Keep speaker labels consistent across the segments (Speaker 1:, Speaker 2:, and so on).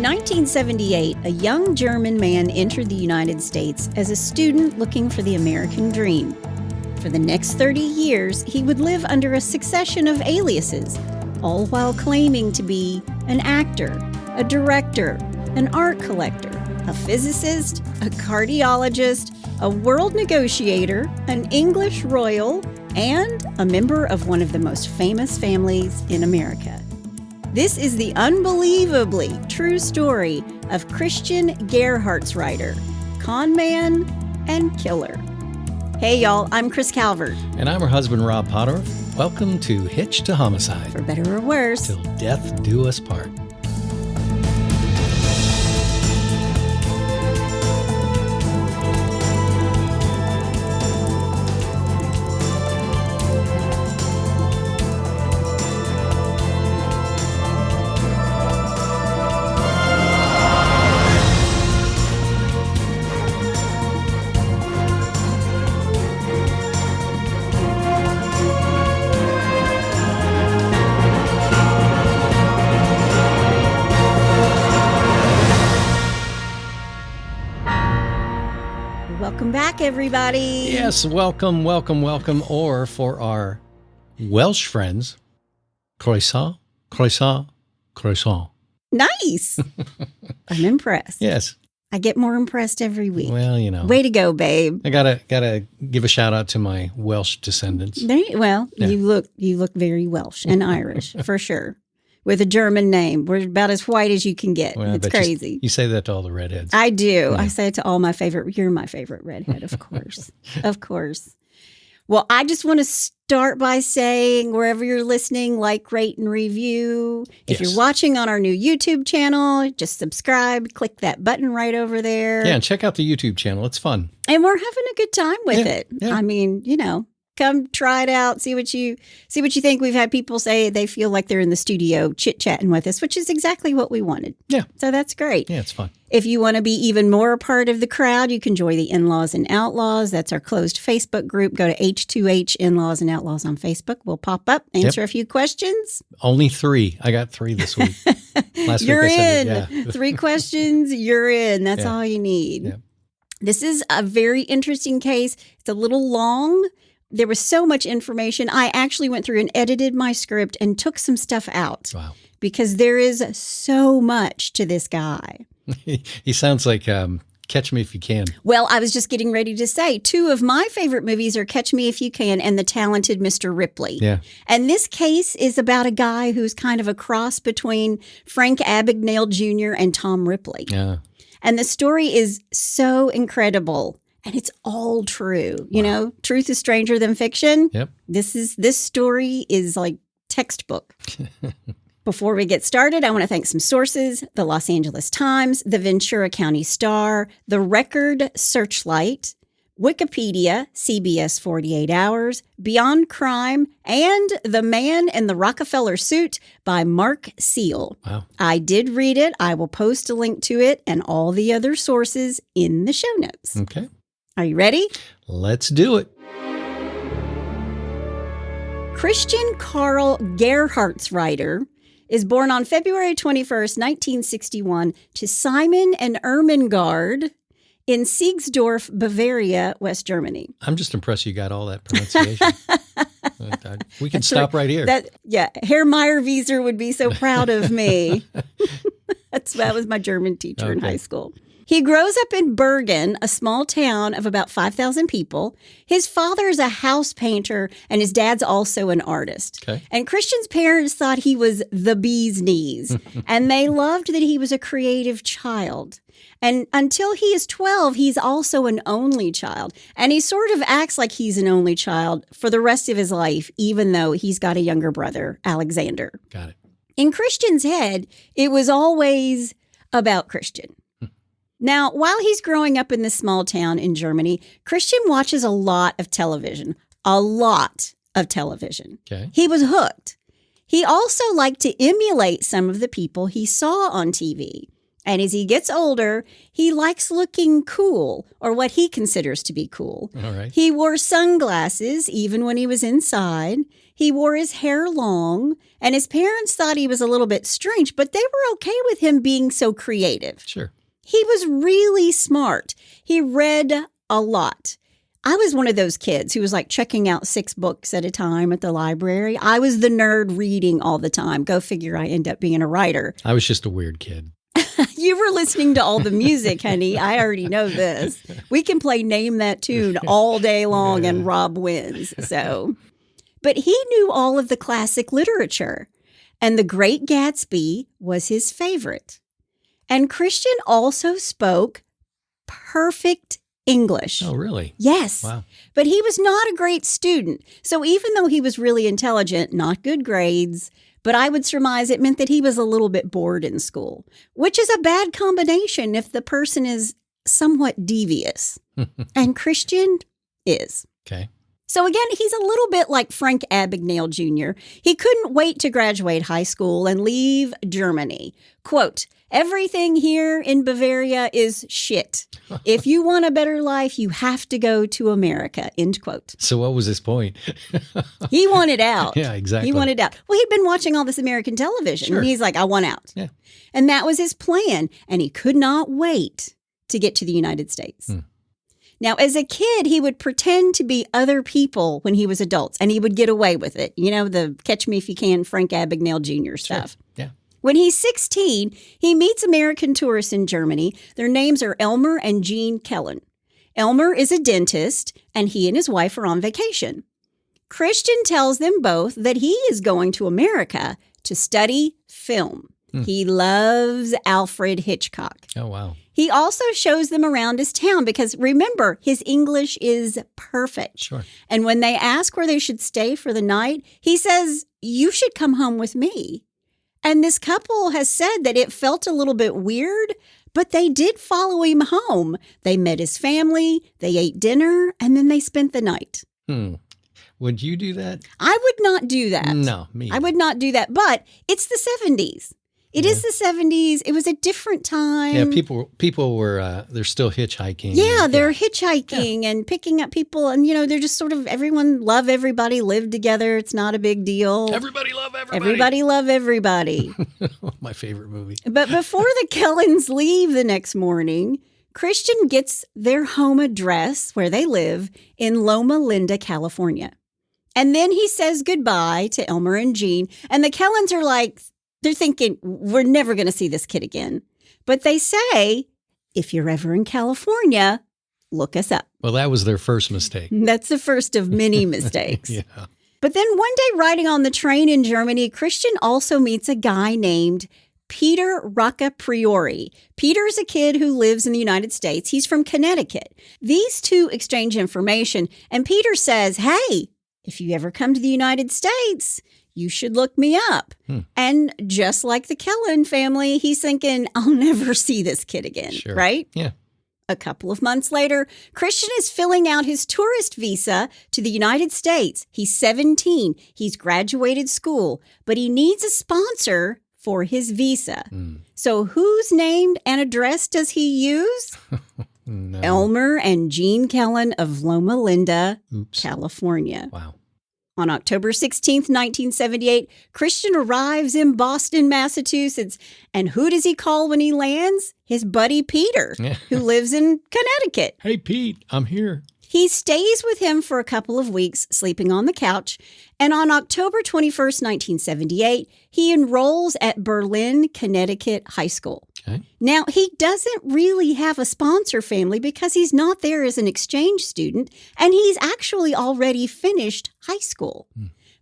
Speaker 1: 1978, a young German man entered the United States as a student looking for the American dream. For the next 30 years, he would live under a succession of aliases, all while claiming to be an actor, a director, an art collector, a physicist, a cardiologist, a world negotiator, an English royal, and a member of one of the most famous families in America. This is the unbelievably true story of Christian Gerhartsreiter, con man and killer. Hey y'all, I'm Chris Calvert.
Speaker 2: And I'm her husband, Rob Potter. Welcome to Hitched to Homicide.
Speaker 1: For better or worse.
Speaker 2: Till death do us part.
Speaker 1: Welcome back, everybody.
Speaker 2: Yes, welcome. Or for our Welsh friends, croissant.
Speaker 1: Nice. I'm impressed.
Speaker 2: Yes.
Speaker 1: I get more impressed every week.
Speaker 2: Well, you know.
Speaker 1: Way to go, babe.
Speaker 2: I gotta give a shout out to my Welsh descendants.
Speaker 1: Yeah. You look very Welsh and Irish for sure. With a German name. We're about as white as you can get.
Speaker 2: Well,
Speaker 1: it's crazy.
Speaker 2: You say that to all the redheads.
Speaker 1: I do.
Speaker 2: Yeah.
Speaker 1: I say it to all my favorite. You're my favorite redhead, of course. Of course. Well, I just want to start by saying wherever you're listening, like, rate, and review. If you're watching on our new YouTube channel, just subscribe. Click that button right over there.
Speaker 2: Yeah, and check out the YouTube channel. It's fun.
Speaker 1: And we're having a good time with it.
Speaker 2: Yeah.
Speaker 1: I mean, come try it out. See what you think. We've had people say they feel like they're in the studio chit-chatting with us, which is exactly what we wanted.
Speaker 2: Yeah.
Speaker 1: So that's great.
Speaker 2: Yeah, it's fun.
Speaker 1: If you want to be even more a part of the crowd, you can join the In-Laws and Outlaws. That's our closed Facebook group. Go to H2H In-Laws and Outlaws on Facebook. We'll pop up, answer a few questions.
Speaker 2: Only 3. I got 3 this week. Last
Speaker 1: you're
Speaker 2: week I said
Speaker 1: in.
Speaker 2: it, yeah.
Speaker 1: 3 questions, you're in. That's all you need.
Speaker 2: Yeah.
Speaker 1: This is a very interesting case. It's a little long. There was so much information. I actually went through and edited my script and took some stuff out.
Speaker 2: Wow.
Speaker 1: Because there is so much to this guy.
Speaker 2: He sounds like Catch Me If You Can.
Speaker 1: Well, I was just getting ready to say 2 of my favorite movies are Catch Me If You Can and The Talented Mr. Ripley.
Speaker 2: Yeah.
Speaker 1: And this case is about a guy who's kind of a cross between Frank Abagnale Jr. and Tom Ripley.
Speaker 2: Yeah.
Speaker 1: And the story is so incredible. And it's all true. You know, truth is stranger than fiction.
Speaker 2: Yep.
Speaker 1: This story is like textbook. Before we get started, I want to thank some sources: the Los Angeles Times, the Ventura County Star, the Record Searchlight, Wikipedia, CBS 48 Hours, Beyond Crime, and The Man in the Rockefeller Suit by Mark Seal.
Speaker 2: Wow.
Speaker 1: I did read it. I will post a link to it and all the other sources in the show notes.
Speaker 2: Okay.
Speaker 1: Are you ready?
Speaker 2: Let's do it.
Speaker 1: Christian Karl Gerhartsreiter is born on February 21st, 1961, to Simon and Ermengarde in Siegsdorf, Bavaria, West Germany.
Speaker 2: I'm just impressed you got all that pronunciation. We can stop right here.
Speaker 1: Herr Meyerwieser would be so proud of me. That was my German teacher in high school. He grows up in Bergen, a small town of about 5,000 people. His father is a house painter, and his dad's also an artist.
Speaker 2: Okay.
Speaker 1: And Christian's parents thought he was the bee's knees, and they loved that he was a creative child. And until he is 12, he's also an only child. And he sort of acts like he's an only child for the rest of his life, even though he's got a younger brother, Alexander.
Speaker 2: Got it.
Speaker 1: In Christian's head, it was always about Christian. Now, while he's growing up in this small town in Germany, Christian watches a lot of television. A lot of television.
Speaker 2: Okay.
Speaker 1: He was hooked. He also liked to emulate some of the people he saw on TV. And as he gets older, he likes looking cool, or what he considers to be cool.
Speaker 2: All right.
Speaker 1: He wore sunglasses even when he was inside. He wore his hair long, and his parents thought he was a little bit strange, but they were okay with him being so creative.
Speaker 2: Sure.
Speaker 1: He was really smart. He read a lot. I was one of those kids who was like checking out 6 books at a time at the library. I was the nerd reading all the time. Go figure, I end up being a writer.
Speaker 2: I was just a weird kid.
Speaker 1: You were listening to all the music, honey. I already know this. We can play Name That Tune all day long and Rob wins. So, but he knew all of the classic literature, and The Great Gatsby was his favorite. And Christian also spoke perfect English.
Speaker 2: Oh, really?
Speaker 1: Yes.
Speaker 2: Wow.
Speaker 1: But he was not a great student. So even though he was really intelligent, not good grades, but I would surmise it meant that he was a little bit bored in school, which is a bad combination if the person is somewhat devious. And Christian is.
Speaker 2: Okay.
Speaker 1: So again, he's a little bit like Frank Abagnale Jr. He couldn't wait to graduate high school and leave Germany. Quote, "Everything here in Bavaria is shit. If you want a better life, you have to go to America," end quote.
Speaker 2: So what was his point?
Speaker 1: He wanted out.
Speaker 2: Yeah, exactly.
Speaker 1: He wanted out. Well, he'd been watching all this American television.
Speaker 2: Sure.
Speaker 1: And he's like, I want out.
Speaker 2: Yeah.
Speaker 1: And that was his plan. And he could not wait to get to the United States. Now, as a kid, he would pretend to be other people when he was adults, and he would get away with it. You know, the Catch Me If You Can, Frank Abagnale Jr. stuff.
Speaker 2: Sure. Yeah.
Speaker 1: When he's 16, he meets American tourists in Germany. Their names are Elmer and Jean Kellen. Elmer is a dentist, and he and his wife are on vacation. Christian tells them both that he is going to America to study film. He loves Alfred Hitchcock.
Speaker 2: Oh, wow.
Speaker 1: He also shows them around his town because, remember, his English is perfect.
Speaker 2: Sure.
Speaker 1: And when they ask where they should stay for the night, he says, "You should come home with me." And this couple has said that it felt a little bit weird, but they did follow him home. They met his family, they ate dinner, and then they spent the night.
Speaker 2: Would you do that?
Speaker 1: I would not do that.
Speaker 2: No, me.
Speaker 1: I would not do that, but it's the 70s. It is the 70s. It was a different time.
Speaker 2: Yeah, people were, they're still hitchhiking.
Speaker 1: Yeah, they're hitchhiking and picking up people. And, you know, they're just sort of everyone love everybody, live together. It's not a big deal.
Speaker 2: Everybody love everybody.
Speaker 1: Everybody love everybody.
Speaker 2: My favorite movie.
Speaker 1: But before the Kellens leave the next morning, Christian gets their home address where they live in Loma Linda, California. And then he says goodbye to Elmer and Jean. And the Kellens are like, they're thinking, we're never going to see this kid again. But they say, if you're ever in California, look us up.
Speaker 2: Well, that was their first mistake.
Speaker 1: That's the first of many mistakes.
Speaker 2: Yeah.
Speaker 1: But then one day riding on the train in Germany, Christian also meets a guy named Peter Rockefeller. Peter's a kid who lives in the United States. He's from Connecticut. These two exchange information, and Peter says, "Hey, if you ever come to the United States, you should look me up." And just like the Kellen family, he's thinking, I'll never see this kid again,
Speaker 2: Sure.
Speaker 1: right?
Speaker 2: Yeah.
Speaker 1: A couple of months later, Christian is filling out his tourist visa to the United States. He's 17. He's graduated school, but he needs a sponsor for his visa. So whose name and address does he use?
Speaker 2: No.
Speaker 1: Elmer and Jean Kellen of Loma Linda,
Speaker 2: Oops.
Speaker 1: California.
Speaker 2: Wow.
Speaker 1: On October 16th, 1978, Christian arrives in Boston, Massachusetts. And who does he call when he lands? His buddy Peter, who lives in Connecticut.
Speaker 2: Hey, Pete, I'm here.
Speaker 1: He stays with him for a couple of weeks, sleeping on the couch. And on October 21st, 1978, he enrolls at Berlin, Connecticut High School.
Speaker 2: Okay.
Speaker 1: Now, he doesn't really have a sponsor family because he's not there as an exchange student, and he's actually already finished high school.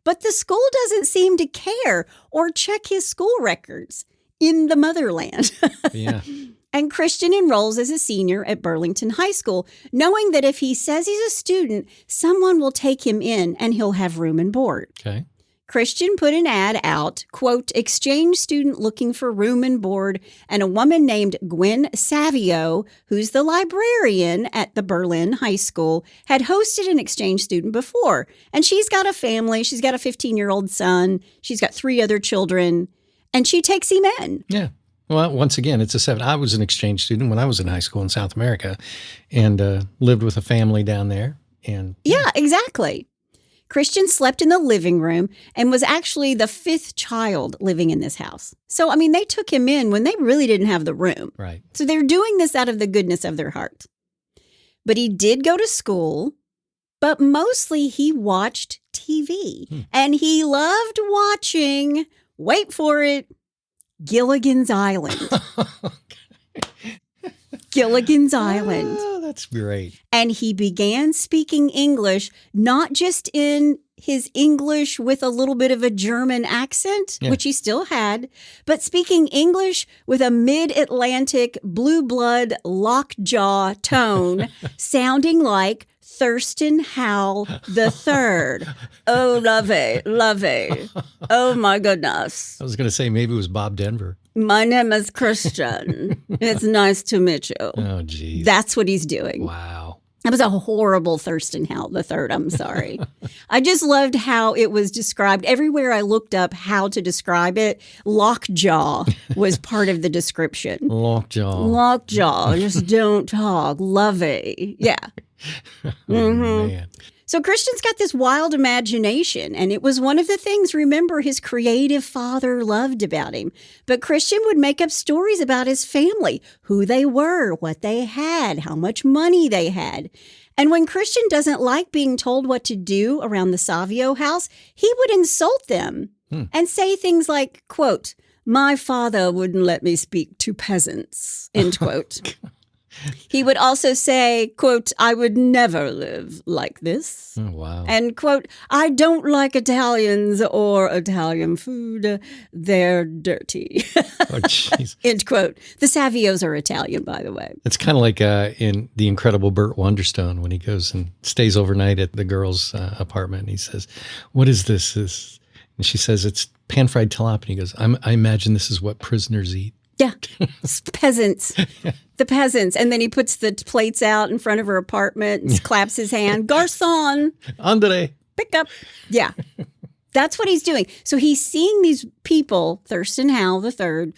Speaker 1: But the school doesn't seem to care or check his school records in the motherland.
Speaker 2: Yeah.
Speaker 1: And Christian enrolls as a senior at Burlington High School, knowing that if he says he's a student, someone will take him in and he'll have room and board.
Speaker 2: Okay.
Speaker 1: Christian put an ad out, quote, "exchange student looking for room and board," and a woman named Gwen Savio, who's the librarian at the Berlin High School, had hosted an exchange student before. And she's got a family. She's got a 15-year-old son. She's got 3 other children. And she takes him in.
Speaker 2: Yeah. Well, once again, it's a 7. I was an exchange student when I was in high school in South America and lived with a family down there. And
Speaker 1: Yeah, exactly. Christian slept in the living room and was actually the 5th child living in this house. So, I mean, they took him in when they really didn't have the room.
Speaker 2: Right.
Speaker 1: So they're doing this out of the goodness of their heart. But he did go to school, but mostly he watched TV. And he loved watching, wait for it, Gilligan's Island. Gilligan's Island.
Speaker 2: Oh, that's great.
Speaker 1: And he began speaking English, not just in his English with a little bit of a German accent, which he still had, but speaking English with a mid-Atlantic blue blood lockjaw tone, sounding like Thurston Howell III. Oh, lovey. Oh, my goodness.
Speaker 2: I was going to say maybe it was Bob Denver.
Speaker 1: My name is Christian. It's nice to meet you.
Speaker 2: Oh, geez.
Speaker 1: That's what he's doing.
Speaker 2: Wow.
Speaker 1: That was a horrible Thurston Howell III. I'm sorry. I just loved how it was described. Everywhere I looked up how to describe it, lockjaw was part of the description. Lockjaw. Just don't talk. Lovey. Yeah.
Speaker 2: Man.
Speaker 1: So Christian's got this wild imagination, and it was one of the things, remember, his creative father loved about him. But Christian would make up stories about his family, who they were, what they had, how much money they had. And when Christian doesn't like being told what to do around the Savio house, he would insult them and say things like, quote, "My father wouldn't let me speak to peasants," end quote. He would also say, quote, "I would never live like this."
Speaker 2: Oh, wow.
Speaker 1: And, quote, "I don't like Italians or Italian food. They're dirty."
Speaker 2: Oh, jeez.
Speaker 1: End quote. The Savios are Italian, by the way.
Speaker 2: It's kind of like in The Incredible Burt Wonderstone when he goes and stays overnight at the girl's apartment. And he says, "What is this?" And she says, "It's pan-fried tilapia." And he goes, I imagine this is what prisoners eat.
Speaker 1: Yeah, it's peasants. The peasants. And then he puts the plates out in front of her apartment and claps his hand. "Garçon.
Speaker 2: Andre.
Speaker 1: Pick up." Yeah. That's what he's doing. So he's seeing these people, Thurston Howell III,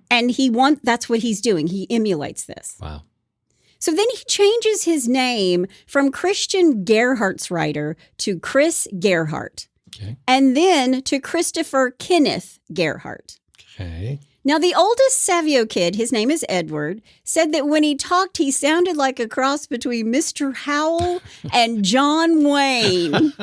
Speaker 1: and that's what he's doing. He emulates this.
Speaker 2: Wow.
Speaker 1: So then he changes his name from Christian Gerhartsreiter to Chris Gerhardt.
Speaker 2: Okay.
Speaker 1: And then to Christopher Kenneth Gerhardt.
Speaker 2: Okay.
Speaker 1: Now, the oldest Savio kid, his name is Edward, said that when he talked, he sounded like a cross between Mr. Howell and John Wayne,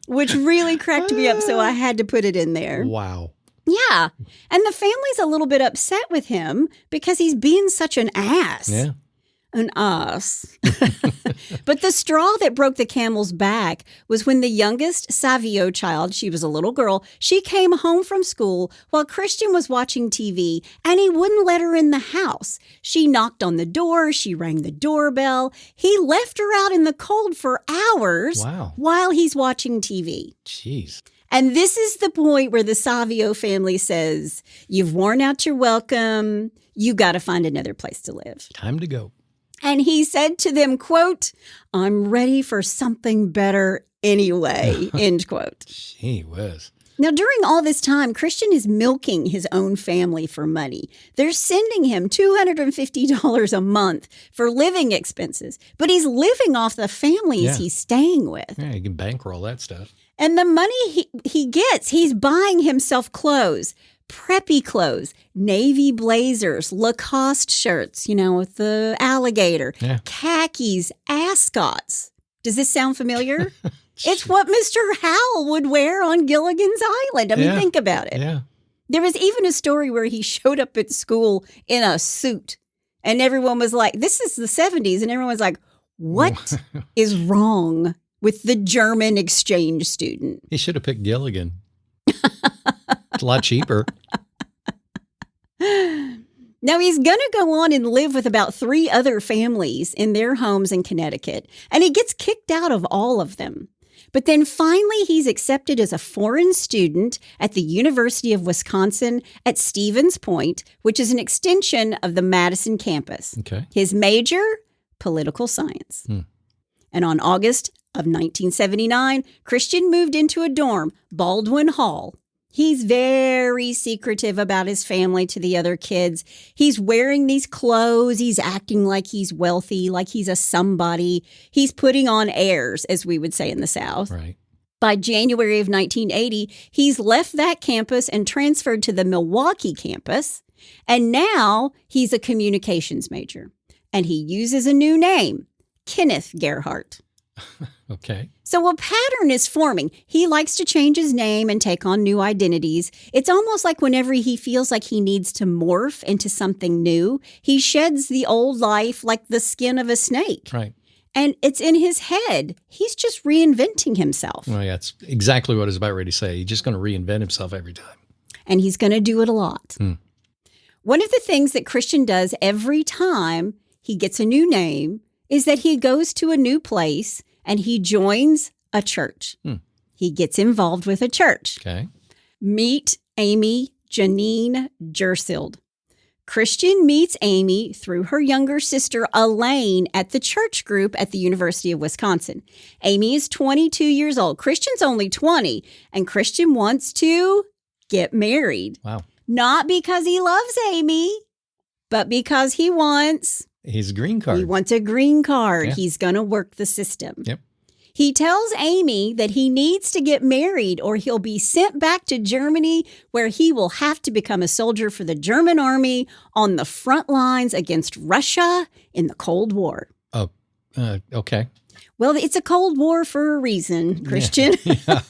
Speaker 1: which really cracked me up, so I had to put it in there.
Speaker 2: Wow.
Speaker 1: Yeah. And the family's a little bit upset with him because he's being such an ass.
Speaker 2: Yeah.
Speaker 1: An ass. But the straw that broke the camel's back was when the youngest Savio child, she was a little girl, she came home from school while Christian was watching TV, and he wouldn't let her in the house. She knocked on the door. She rang the doorbell. He left her out in the cold for hours while he's watching TV.
Speaker 2: Jeez.
Speaker 1: And this is the point where the Savio family says, "You've worn out your welcome. You got to find another place to live.
Speaker 2: Time to go."
Speaker 1: And he said to them, quote, "I'm ready for something better anyway," end quote.
Speaker 2: Gee whiz.
Speaker 1: Now, during all this time, Christian is milking his own family for money. They're sending him $250 a month for living expenses, but he's living off the families he's staying with.
Speaker 2: Yeah, you can bankroll that stuff.
Speaker 1: And the money he gets, he's buying himself clothes. Preppy clothes, navy blazers, Lacoste shirts, with the alligator, khakis, ascots. Does this sound familiar? It's what Mr. Howell would wear on Gilligan's Island. I mean, think about it.
Speaker 2: Yeah.
Speaker 1: There was even a story where he showed up at school in a suit, and everyone was like, "This is the 70s," and everyone was like, "What is wrong with the German exchange student?"
Speaker 2: He should have picked Gilligan. It's a lot cheaper.
Speaker 1: Now, he's going to go on and live with about 3 other families in their homes in Connecticut, and he gets kicked out of all of them. But then finally, he's accepted as a foreign student at the University of Wisconsin at Stevens Point, which is an extension of the Madison campus.
Speaker 2: Okay.
Speaker 1: His major, political science. And on August of 1979, Christian moved into a dorm, Baldwin Hall, He's very secretive about his family to the other kids. He's wearing these clothes. He's acting like he's wealthy, like he's a somebody. He's putting on airs, as we would say in the South.
Speaker 2: Right.
Speaker 1: By January of 1980, he's left that campus and transferred to the Milwaukee campus. And now he's a communications major. And he uses a new name, Kenneth Gerhardt.
Speaker 2: Okay.
Speaker 1: So a pattern is forming. He likes to change his name and take on new identities. It's almost like whenever he feels like he needs to morph into something new, he sheds the old life like the skin of a snake.
Speaker 2: Right.
Speaker 1: And it's in his head. He's just reinventing himself.
Speaker 2: Well, yeah, that's exactly what I was about ready to say. He's just going to reinvent himself every time.
Speaker 1: And he's going to do it a lot. One of the things that Christian does every time he gets a new name is that he goes to a new place and he joins a church. He gets involved with a church.
Speaker 2: Okay.
Speaker 1: Meet Amy Janine Jersild. Christian meets Amy through her younger sister, Elaine, at the church group at the University of Wisconsin. Amy is 22 years old. Christian's only 20, and Christian wants to get married.
Speaker 2: Wow.
Speaker 1: Not because he loves Amy, but because he wants...
Speaker 2: His green card.
Speaker 1: He wants a green card.
Speaker 2: Yeah.
Speaker 1: He's going to work the system.
Speaker 2: Yep.
Speaker 1: He tells Amy that he needs to get married or he'll be sent back to Germany where he will have to become a soldier for the German army on the front lines against Russia in the Cold War.
Speaker 2: Oh, okay.
Speaker 1: Well, it's a Cold War for a reason, Christian.
Speaker 2: Yeah.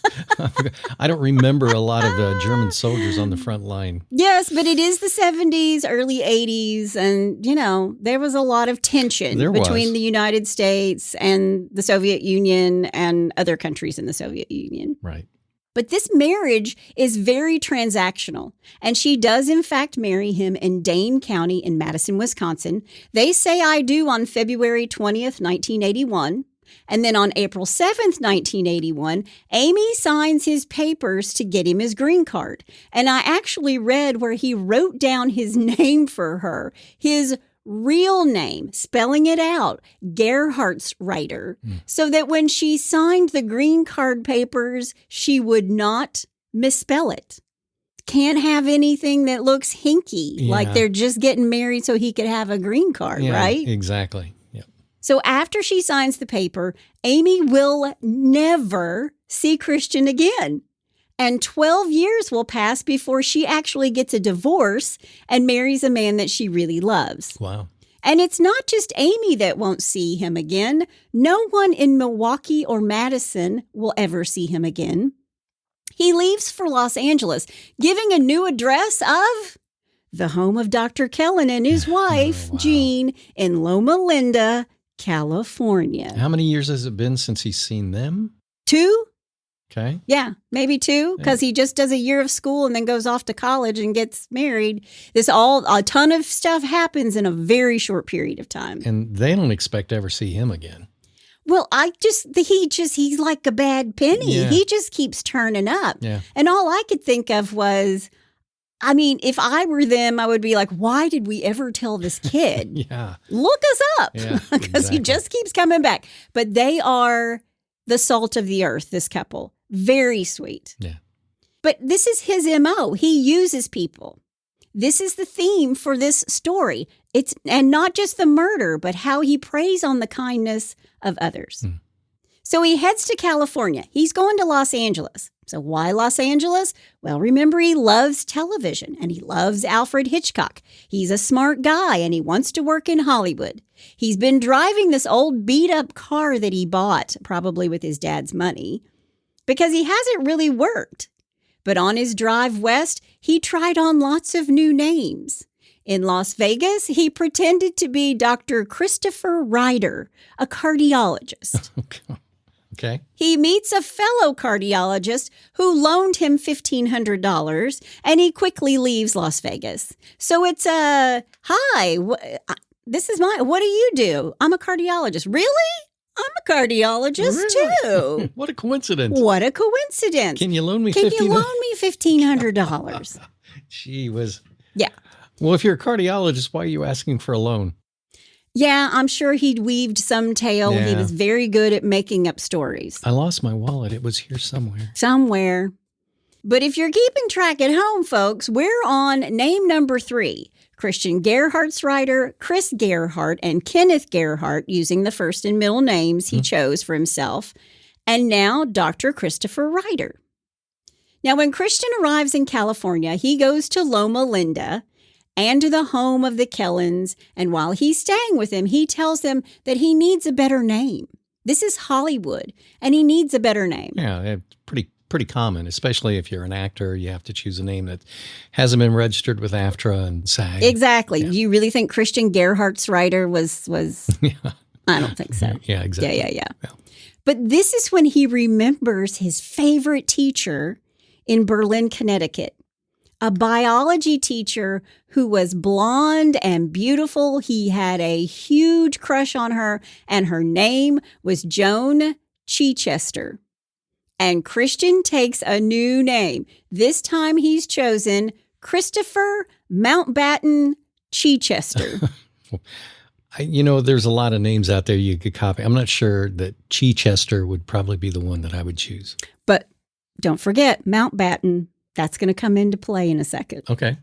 Speaker 2: I don't remember a lot of German soldiers on the front line.
Speaker 1: Yes, but it is the 70s, early 80s, and, there was a lot of tension between the United States and the Soviet Union and other countries in the Soviet Union.
Speaker 2: Right.
Speaker 1: But this marriage is very transactional, and she does, in fact, marry him in Dane County in Madison, Wisconsin. They say I do on February 20th, 1981. And then on April 7th, 1981, Amy signs his papers to get him his green card. And I actually read where he wrote down his name for her, his real name, spelling it out, Gerhartsreiter, so that when she signed the green card papers, she would not misspell it. Can't have anything that looks hinky, like they're just getting married so he could have a green card, right?
Speaker 2: Exactly.
Speaker 1: So after she signs the paper, Amy will never see Christian again. And 12 years will pass before she actually gets a divorce and marries a man that she really loves.
Speaker 2: Wow.
Speaker 1: And it's not just Amy that won't see him again. No one in Milwaukee or Madison will ever see him again. He leaves for Los Angeles, giving a new address of the home of Dr. Kellen and his wife, Jean, in Loma Linda, California.
Speaker 2: How many years has it been since he's seen them?
Speaker 1: 2?
Speaker 2: Okay.
Speaker 1: Yeah, maybe 2, because he just does a year of school and then goes off to college and gets married. A ton of stuff happens in a very short period of time.
Speaker 2: And they don't expect to ever see him again.
Speaker 1: Well, he's like a bad penny.
Speaker 2: Yeah.
Speaker 1: He just keeps turning up.
Speaker 2: Yeah.
Speaker 1: And all I could think of was, if I were them, I would be like, why did we ever tell this kid?
Speaker 2: Yeah.
Speaker 1: Look us up. Because he just keeps coming back. But they are the salt of the earth, this couple. Very sweet.
Speaker 2: Yeah.
Speaker 1: But this is his MO. He uses people. This is the theme for this story. And not just the murder, but how he preys on the kindness of others. So he heads to California. He's going to Los Angeles. So why Los Angeles? Well, remember, he loves television and he loves Alfred Hitchcock. He's a smart guy and he wants to work in Hollywood. He's been driving this old beat-up car that he bought, probably with his dad's money, because he hasn't really worked. But on his drive west, he tried on lots of new names. In Las Vegas, he pretended to be Dr. Christopher Ryder, a cardiologist.
Speaker 2: Okay.
Speaker 1: He meets a fellow cardiologist who loaned him $1,500, and he quickly leaves Las Vegas. So it's hi, what do you do? I'm a cardiologist. Really? I'm a cardiologist too.
Speaker 2: What a coincidence.
Speaker 1: What a coincidence.
Speaker 2: Can you loan me
Speaker 1: $1,500?
Speaker 2: Gee whiz.
Speaker 1: Yeah.
Speaker 2: Well, if you're a cardiologist, why are you asking for a loan?
Speaker 1: Yeah, I'm sure he'd weaved some tale.
Speaker 2: Yeah.
Speaker 1: He was very good at making up stories.
Speaker 2: I lost my wallet. It was here somewhere.
Speaker 1: Somewhere. But if you're keeping track at home, folks, we're on name number 3. Christian Gerhartsreiter, Chris Gerhardt, and Kenneth Gerhardt, using the first and middle names he chose for himself. And now Dr. Christopher Reiter. Now, when Christian arrives in California, he goes to Loma Linda and to the home of the Kellens. And while he's staying with them, he tells them that he needs a better name. This is Hollywood, and he needs a better name.
Speaker 2: Yeah, it's pretty common, especially if you're an actor. You have to choose a name that hasn't been registered with AFTRA and SAG.
Speaker 1: Exactly.
Speaker 2: Yeah.
Speaker 1: Do you really think Christian Gerhartsreiter was?
Speaker 2: Yeah.
Speaker 1: I don't think so.
Speaker 2: Yeah, exactly.
Speaker 1: Yeah. But this is when he remembers his favorite teacher in Berlin, Connecticut, a biology teacher who was blonde and beautiful. He had a huge crush on her, and her name was Joan Chichester. And Christian takes a new name. This time he's chosen Christopher Mountbatten Chichester.
Speaker 2: There's a lot of names out there you could copy. I'm not sure that Chichester would probably be the one that I would choose.
Speaker 1: But don't forget, Mountbatten, that's going to come into play in a second.
Speaker 2: Okay.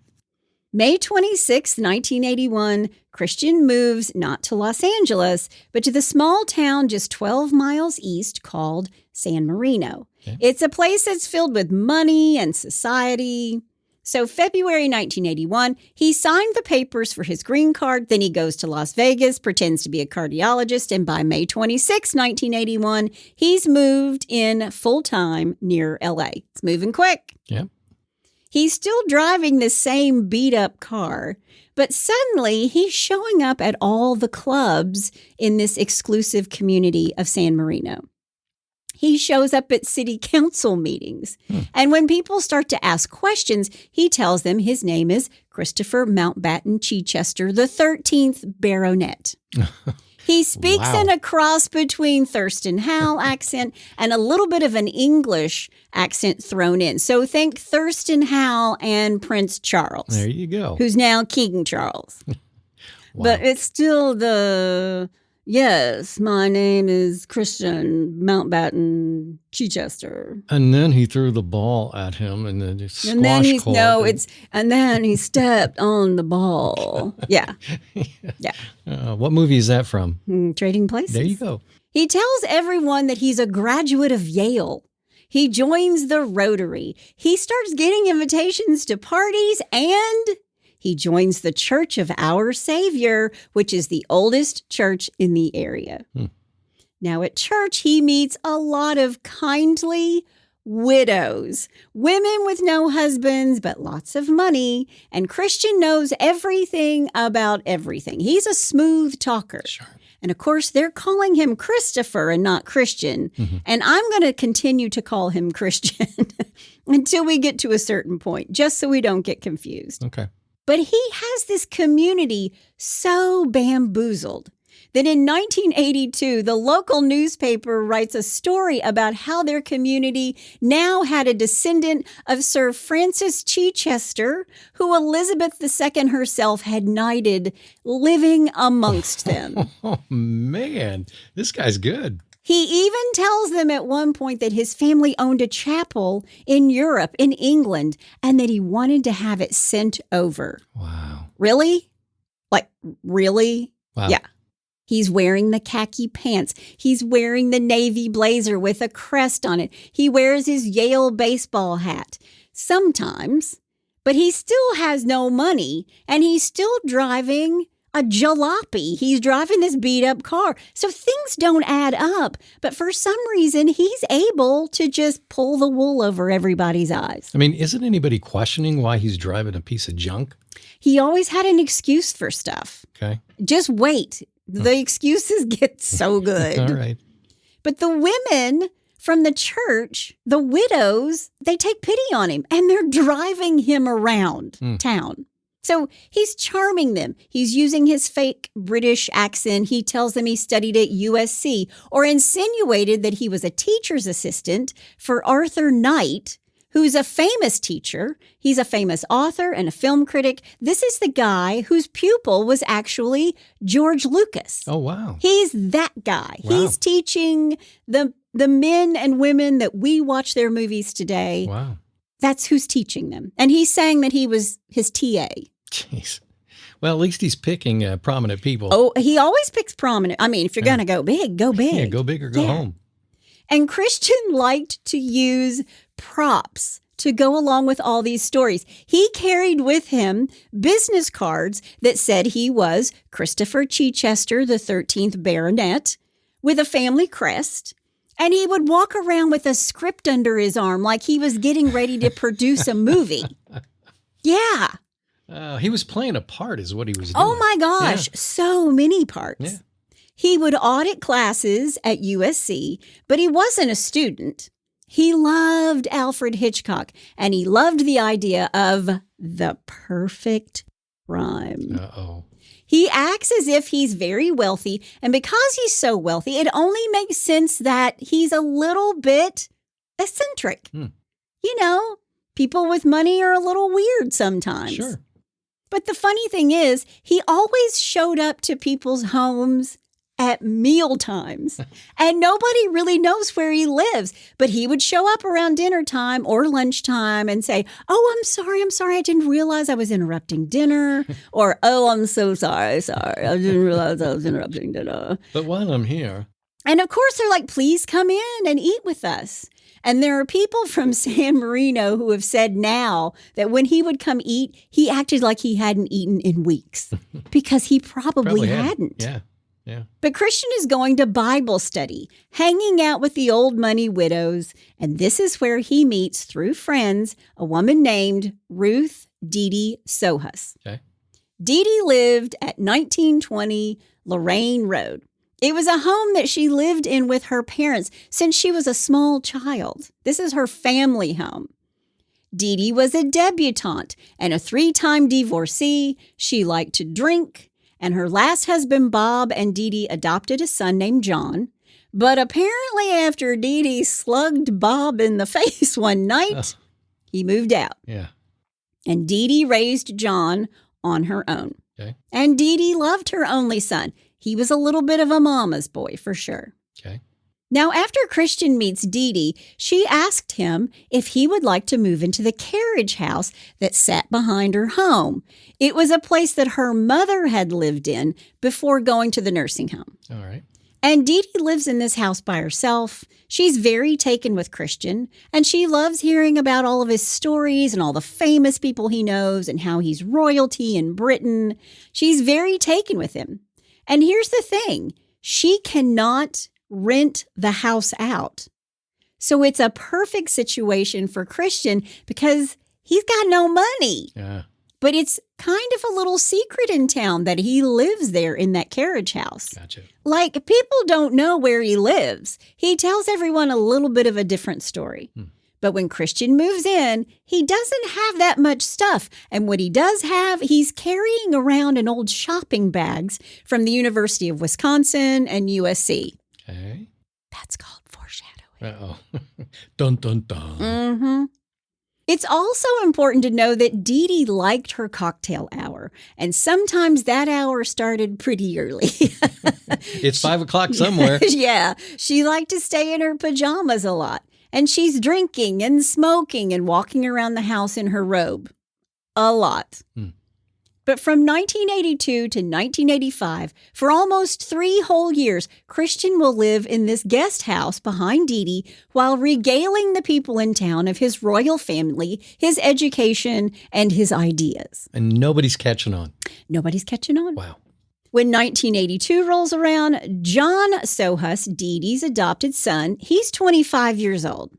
Speaker 1: May 26, 1981, Christian moves not to Los Angeles, but to the small town just 12 miles east called San Marino. Okay. It's a place that's filled with money and society. So February 1981, he signed the papers for his green card. Then he goes to Las Vegas, pretends to be a cardiologist. And by May 26, 1981, he's moved in full-time near L.A. It's moving quick.
Speaker 2: Yeah.
Speaker 1: He's still driving the same beat-up car, but suddenly he's showing up at all the clubs in this exclusive community of San Marino. He shows up at city council meetings. And when people start to ask questions, he tells them his name is Christopher Mountbatten Chichester, the 13th Baronet. He speaks in a cross between Thurston Howell accent and a little bit of an English accent thrown in. So think Thurston Howell and Prince Charles.
Speaker 2: There you go.
Speaker 1: Who's now King Charles. But it's still yes, my name is Christian Mountbatten Chichester.
Speaker 2: And then he threw the ball at him and then just
Speaker 1: and then he stepped on the ball. Yeah.
Speaker 2: What movie is that from?
Speaker 1: Trading Places.
Speaker 2: There you go.
Speaker 1: He tells everyone that he's a graduate of Yale. He joins the Rotary. He starts getting invitations to parties, and he joins the Church of Our Savior, which is the oldest church in the area. Now, at church, he meets a lot of kindly widows, women with no husbands, but lots of money. And Christian knows everything about everything. He's a smooth talker.
Speaker 2: Sure.
Speaker 1: And of course, they're calling him Christopher and not Christian. And I'm going to continue to call him Christian until we get to a certain point, just so we don't get confused.
Speaker 2: Okay.
Speaker 1: But he has this community so bamboozled that in 1982, the local newspaper writes a story about how their community now had a descendant of Sir Francis Chichester, who Elizabeth II herself had knighted, living amongst them.
Speaker 2: Oh, man, this guy's good.
Speaker 1: He even tells them at one point that his family owned a chapel in Europe, in England, and that he wanted to have it sent over.
Speaker 2: Wow.
Speaker 1: Really? Like, really?
Speaker 2: Wow.
Speaker 1: Yeah. He's wearing the khaki pants. He's wearing the navy blazer with a crest on it. He wears his Yale baseball hat sometimes, but he still has no money, and he's still driving a jalopy. He's driving this beat-up car. So things don't add up. But for some reason, he's able to just pull the wool over everybody's eyes.
Speaker 2: I mean, isn't anybody questioning why he's driving a piece of junk?
Speaker 1: He always had an excuse for stuff.
Speaker 2: Okay.
Speaker 1: Just wait. The excuses get so good.
Speaker 2: All right.
Speaker 1: But the women from the church, the widows, they take pity on him, and they're driving him around town. So he's charming them. He's using his fake British accent. He tells them he studied at USC, or insinuated that he was a teacher's assistant for Arthur Knight, who's a famous teacher. He's a famous author and a film critic. This is the guy whose pupil was actually George Lucas.
Speaker 2: Oh, wow.
Speaker 1: He's that guy.
Speaker 2: Wow.
Speaker 1: He's teaching the men and women that we watch their movies today.
Speaker 2: Wow.
Speaker 1: That's who's teaching them. And he's saying that he was his TA.
Speaker 2: Jeez. Well, at least he's picking prominent people.
Speaker 1: Oh, he always picks prominent. I mean, if you're going to go big, go big.
Speaker 2: Yeah, go big or go home.
Speaker 1: And Christian liked to use props to go along with all these stories. He carried with him business cards that said he was Christopher Chichester, the 13th Baronet, with a family crest. And he would walk around with a script under his arm like he was getting ready to produce a movie. Yeah.
Speaker 2: He was playing a part is what he was doing.
Speaker 1: Oh, my gosh. Yeah. So many parts.
Speaker 2: Yeah.
Speaker 1: He would audit classes at USC, but he wasn't a student. He loved Alfred Hitchcock, and he loved the idea of the perfect crime.
Speaker 2: Uh-oh.
Speaker 1: He acts as if he's very wealthy, and because he's so wealthy, it only makes sense that he's a little bit eccentric. You know, people with money are a little weird sometimes.
Speaker 2: Sure.
Speaker 1: But the funny thing is, he always showed up to people's homes at meal times, and nobody really knows where he lives. But he would show up around dinner time or lunchtime and say, "Oh, I'm sorry, I didn't realize I was interrupting dinner," or "Oh, I'm so sorry, I didn't realize I was interrupting dinner."
Speaker 2: But while I'm here.
Speaker 1: And of course, they're like, "Please come in and eat with us." And there are people from San Marino who have said now that when he would come eat, he acted like he hadn't eaten in weeks because he probably hadn't.
Speaker 2: Yeah. Yeah.
Speaker 1: But Christian is going to Bible study, hanging out with the old money widows, and this is where he meets, through friends, a woman named Ruth Dee Sohus.
Speaker 2: Okay.
Speaker 1: Dee lived at 1920 Lorraine Road. It was a home that she lived in with her parents since she was a small child. This is her family home. Dee was a debutante and a 3-time divorcee. She liked to drink. And her last husband, Bob, and Dee adopted a son named John. But apparently after Dee slugged Bob in the face one night, he moved out.
Speaker 2: Yeah.
Speaker 1: And Dee raised John on her own.
Speaker 2: Okay.
Speaker 1: And Dee loved her only son. He was a little bit of a mama's boy, for sure.
Speaker 2: Okay.
Speaker 1: Now, after Christian meets Dee, she asked him if he would like to move into the carriage house that sat behind her home. It was a place that her mother had lived in before going to the nursing home.
Speaker 2: All right.
Speaker 1: And Dee lives in this house by herself. She's very taken with Christian, and she loves hearing about all of his stories and all the famous people he knows and how he's royalty in Britain. She's very taken with him. And here's the thing. She cannot rent the house out. So it's a perfect situation for Christian because he's got no money.
Speaker 2: Yeah.
Speaker 1: But it's kind of a little secret in town that he lives there in that carriage house.
Speaker 2: Gotcha.
Speaker 1: Like, people don't know where he lives. He tells everyone a little bit of a different story. But when Christian moves in, he doesn't have that much stuff. And what he does have, he's carrying around an old shopping bags from the University of Wisconsin and USC.
Speaker 2: Okay.
Speaker 1: That's called foreshadowing.
Speaker 2: Uh-oh. Dun, dun, dun.
Speaker 1: Mm-hmm. It's also important to know that Dee liked her cocktail hour, and sometimes that hour started pretty early.
Speaker 2: It's 5 o'clock somewhere.
Speaker 1: Yeah, she liked to stay in her pajamas a lot, and she's drinking and smoking and walking around the house in her robe. A lot. But from 1982 to 1985, for almost 3 whole years, Christian will live in this guest house behind Dee while regaling the people in town of his royal family, his education, and his ideas.
Speaker 2: And nobody's catching on.
Speaker 1: Nobody's catching on.
Speaker 2: Wow.
Speaker 1: When 1982 rolls around, John Sohus, Dee's adopted son, he's 25 years old.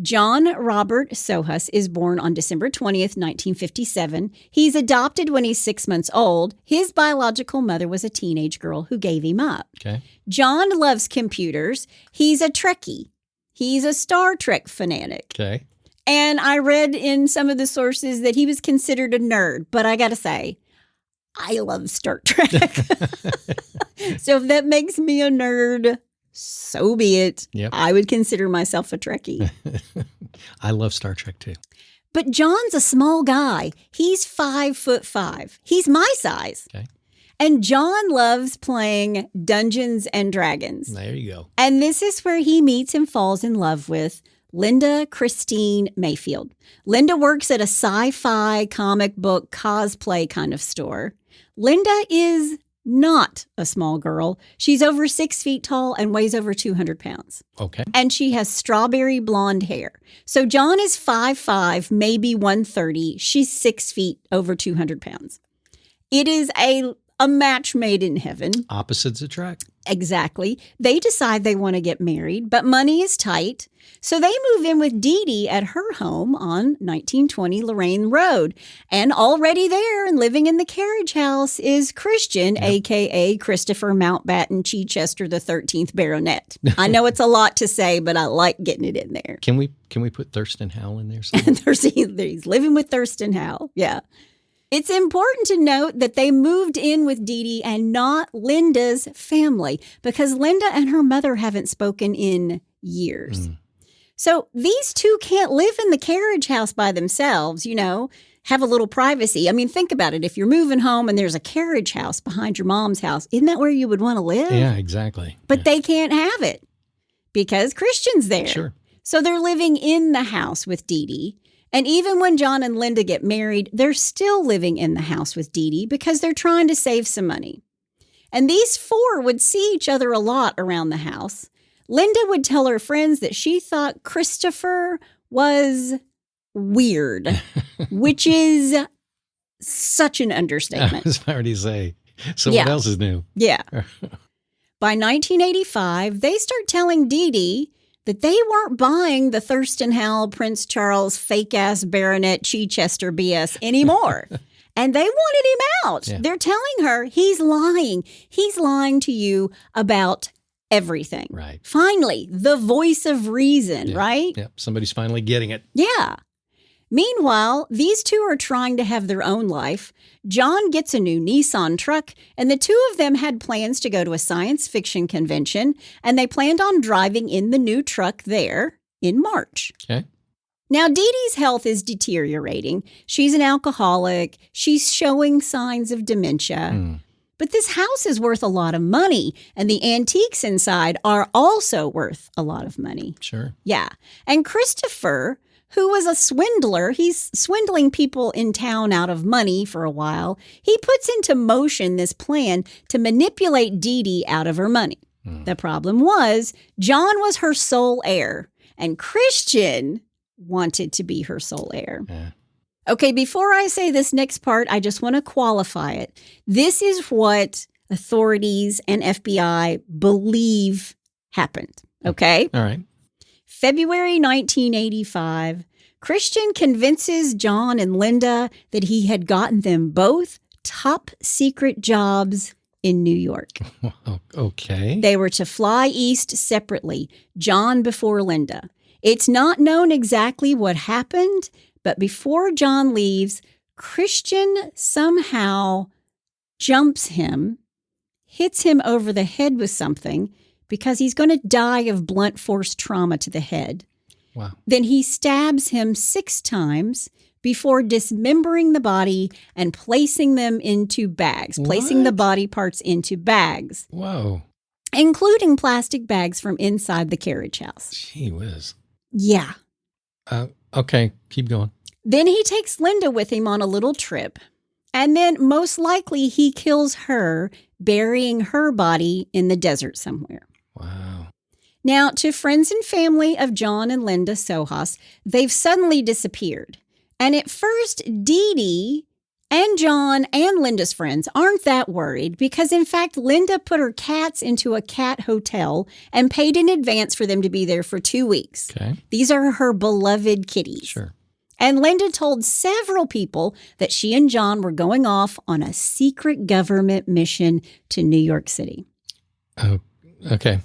Speaker 1: John Robert Sohus is born on December 20th, 1957. He's adopted when he's 6 months old. His biological mother was a teenage girl who gave him up.
Speaker 2: Okay.
Speaker 1: John loves computers. He's a Trekkie. He's a Star Trek fanatic.
Speaker 2: Okay.
Speaker 1: And I read in some of the sources that he was considered a nerd, but I got to say, I love Star Trek. So if that makes me a nerd, so be it.
Speaker 2: Yep.
Speaker 1: I would consider myself a Trekkie.
Speaker 2: I love Star Trek too.
Speaker 1: But John's a small guy. He's 5'5". He's my size.
Speaker 2: Okay.
Speaker 1: And John loves playing Dungeons and Dragons.
Speaker 2: There you go.
Speaker 1: And this is where he meets and falls in love with Linda Christine Mayfield. Linda works at a sci-fi comic book cosplay kind of store. Linda is not a small girl. She's over 6 feet tall and weighs over 200 pounds.
Speaker 2: Okay.
Speaker 1: And she has strawberry blonde hair. So John is 5'5", maybe 130. She's 6 feet, over 200 pounds. It is a match made in heaven.
Speaker 2: Opposites attract.
Speaker 1: Exactly. They decide they want to get married, but money is tight. So they move in with Dee Dee at her home on 1920 Lorraine Road. And already there and living in the carriage house is Christian, a.k.a. Christopher Mountbatten Chichester the 13th Baronet. I know it's a lot to say, but I like getting it in there.
Speaker 2: Can we put Thurston Howell in there?
Speaker 1: He's living with Thurston Howell. Yeah. It's important to note that they moved in with Dee Dee and not Linda's family because Linda and her mother haven't spoken in years. So these two can't live in the carriage house by themselves, have a little privacy. I mean, think about it. If you're moving home and there's a carriage house behind your mom's house, isn't that where you would want to live?
Speaker 2: Yeah, exactly.
Speaker 1: But they can't have it because Christian's there.
Speaker 2: Sure.
Speaker 1: So they're living in the house with Dee Dee. And even when John and Linda get married, they're still living in the house with Dee Dee because they're trying to save some money. And these four would see each other a lot around the house. Linda would tell her friends that she thought Christopher was weird, which is such an understatement.
Speaker 2: I was about to say. So what else is new?
Speaker 1: Yeah. By 1985, they start telling Dee Dee that they weren't buying the Thurston Howell, Prince Charles, fake-ass Baronet Chichester BS anymore. And they wanted him out. Yeah. They're telling her he's lying. He's lying to you about everything.
Speaker 2: Right.
Speaker 1: Finally, the voice of reason, right?
Speaker 2: Yeah, somebody's finally getting it.
Speaker 1: Yeah. Meanwhile, these two are trying to have their own life. John gets a new Nissan truck, and the two of them had plans to go to a science fiction convention, and they planned on driving in the new truck there in March.
Speaker 2: Okay.
Speaker 1: Now, Dee Dee's health is deteriorating. She's an alcoholic. She's showing signs of dementia. But this house is worth a lot of money, and the antiques inside are also worth a lot of money.
Speaker 2: Sure.
Speaker 1: Yeah. And Christopher, who was a swindler, he's swindling people in town out of money for a while. He puts into motion this plan to manipulate Dee Dee out of her money. The problem was John was her sole heir, and Christian wanted to be her sole heir.
Speaker 2: Yeah.
Speaker 1: Okay, before I say this next part, I just want to qualify it. This is what authorities and FBI believe happened, okay?
Speaker 2: All right.
Speaker 1: February 1985, Christian convinces John and Linda that he had gotten them both top secret jobs in New York.
Speaker 2: Okay.
Speaker 1: They were to fly east separately, John before Linda. It's not known exactly what happened, but before John leaves, Christian somehow jumps him, hits him over the head with something, because he's going to die of blunt force trauma to the head.
Speaker 2: Wow.
Speaker 1: Then he stabs him 6 times before dismembering the body and placing them into bags, placing the body parts into bags.
Speaker 2: Whoa.
Speaker 1: Including plastic bags from inside the carriage house.
Speaker 2: Gee whiz.
Speaker 1: Yeah.
Speaker 2: Okay, keep going.
Speaker 1: Then he takes Linda with him on a little trip. And then most likely he kills her, burying her body in the desert somewhere.
Speaker 2: Wow.
Speaker 1: Now, to friends and family of John and Linda Sohus, they've suddenly disappeared. And at first, Dee Dee and John and Linda's friends aren't that worried because, in fact, Linda put her cats into a cat hotel and paid in advance for them to be there for 2 weeks.
Speaker 2: Okay.
Speaker 1: These are her beloved kitties.
Speaker 2: Sure.
Speaker 1: And Linda told several people that she and John were going off on a secret government mission to New York City.
Speaker 2: Oh, okay.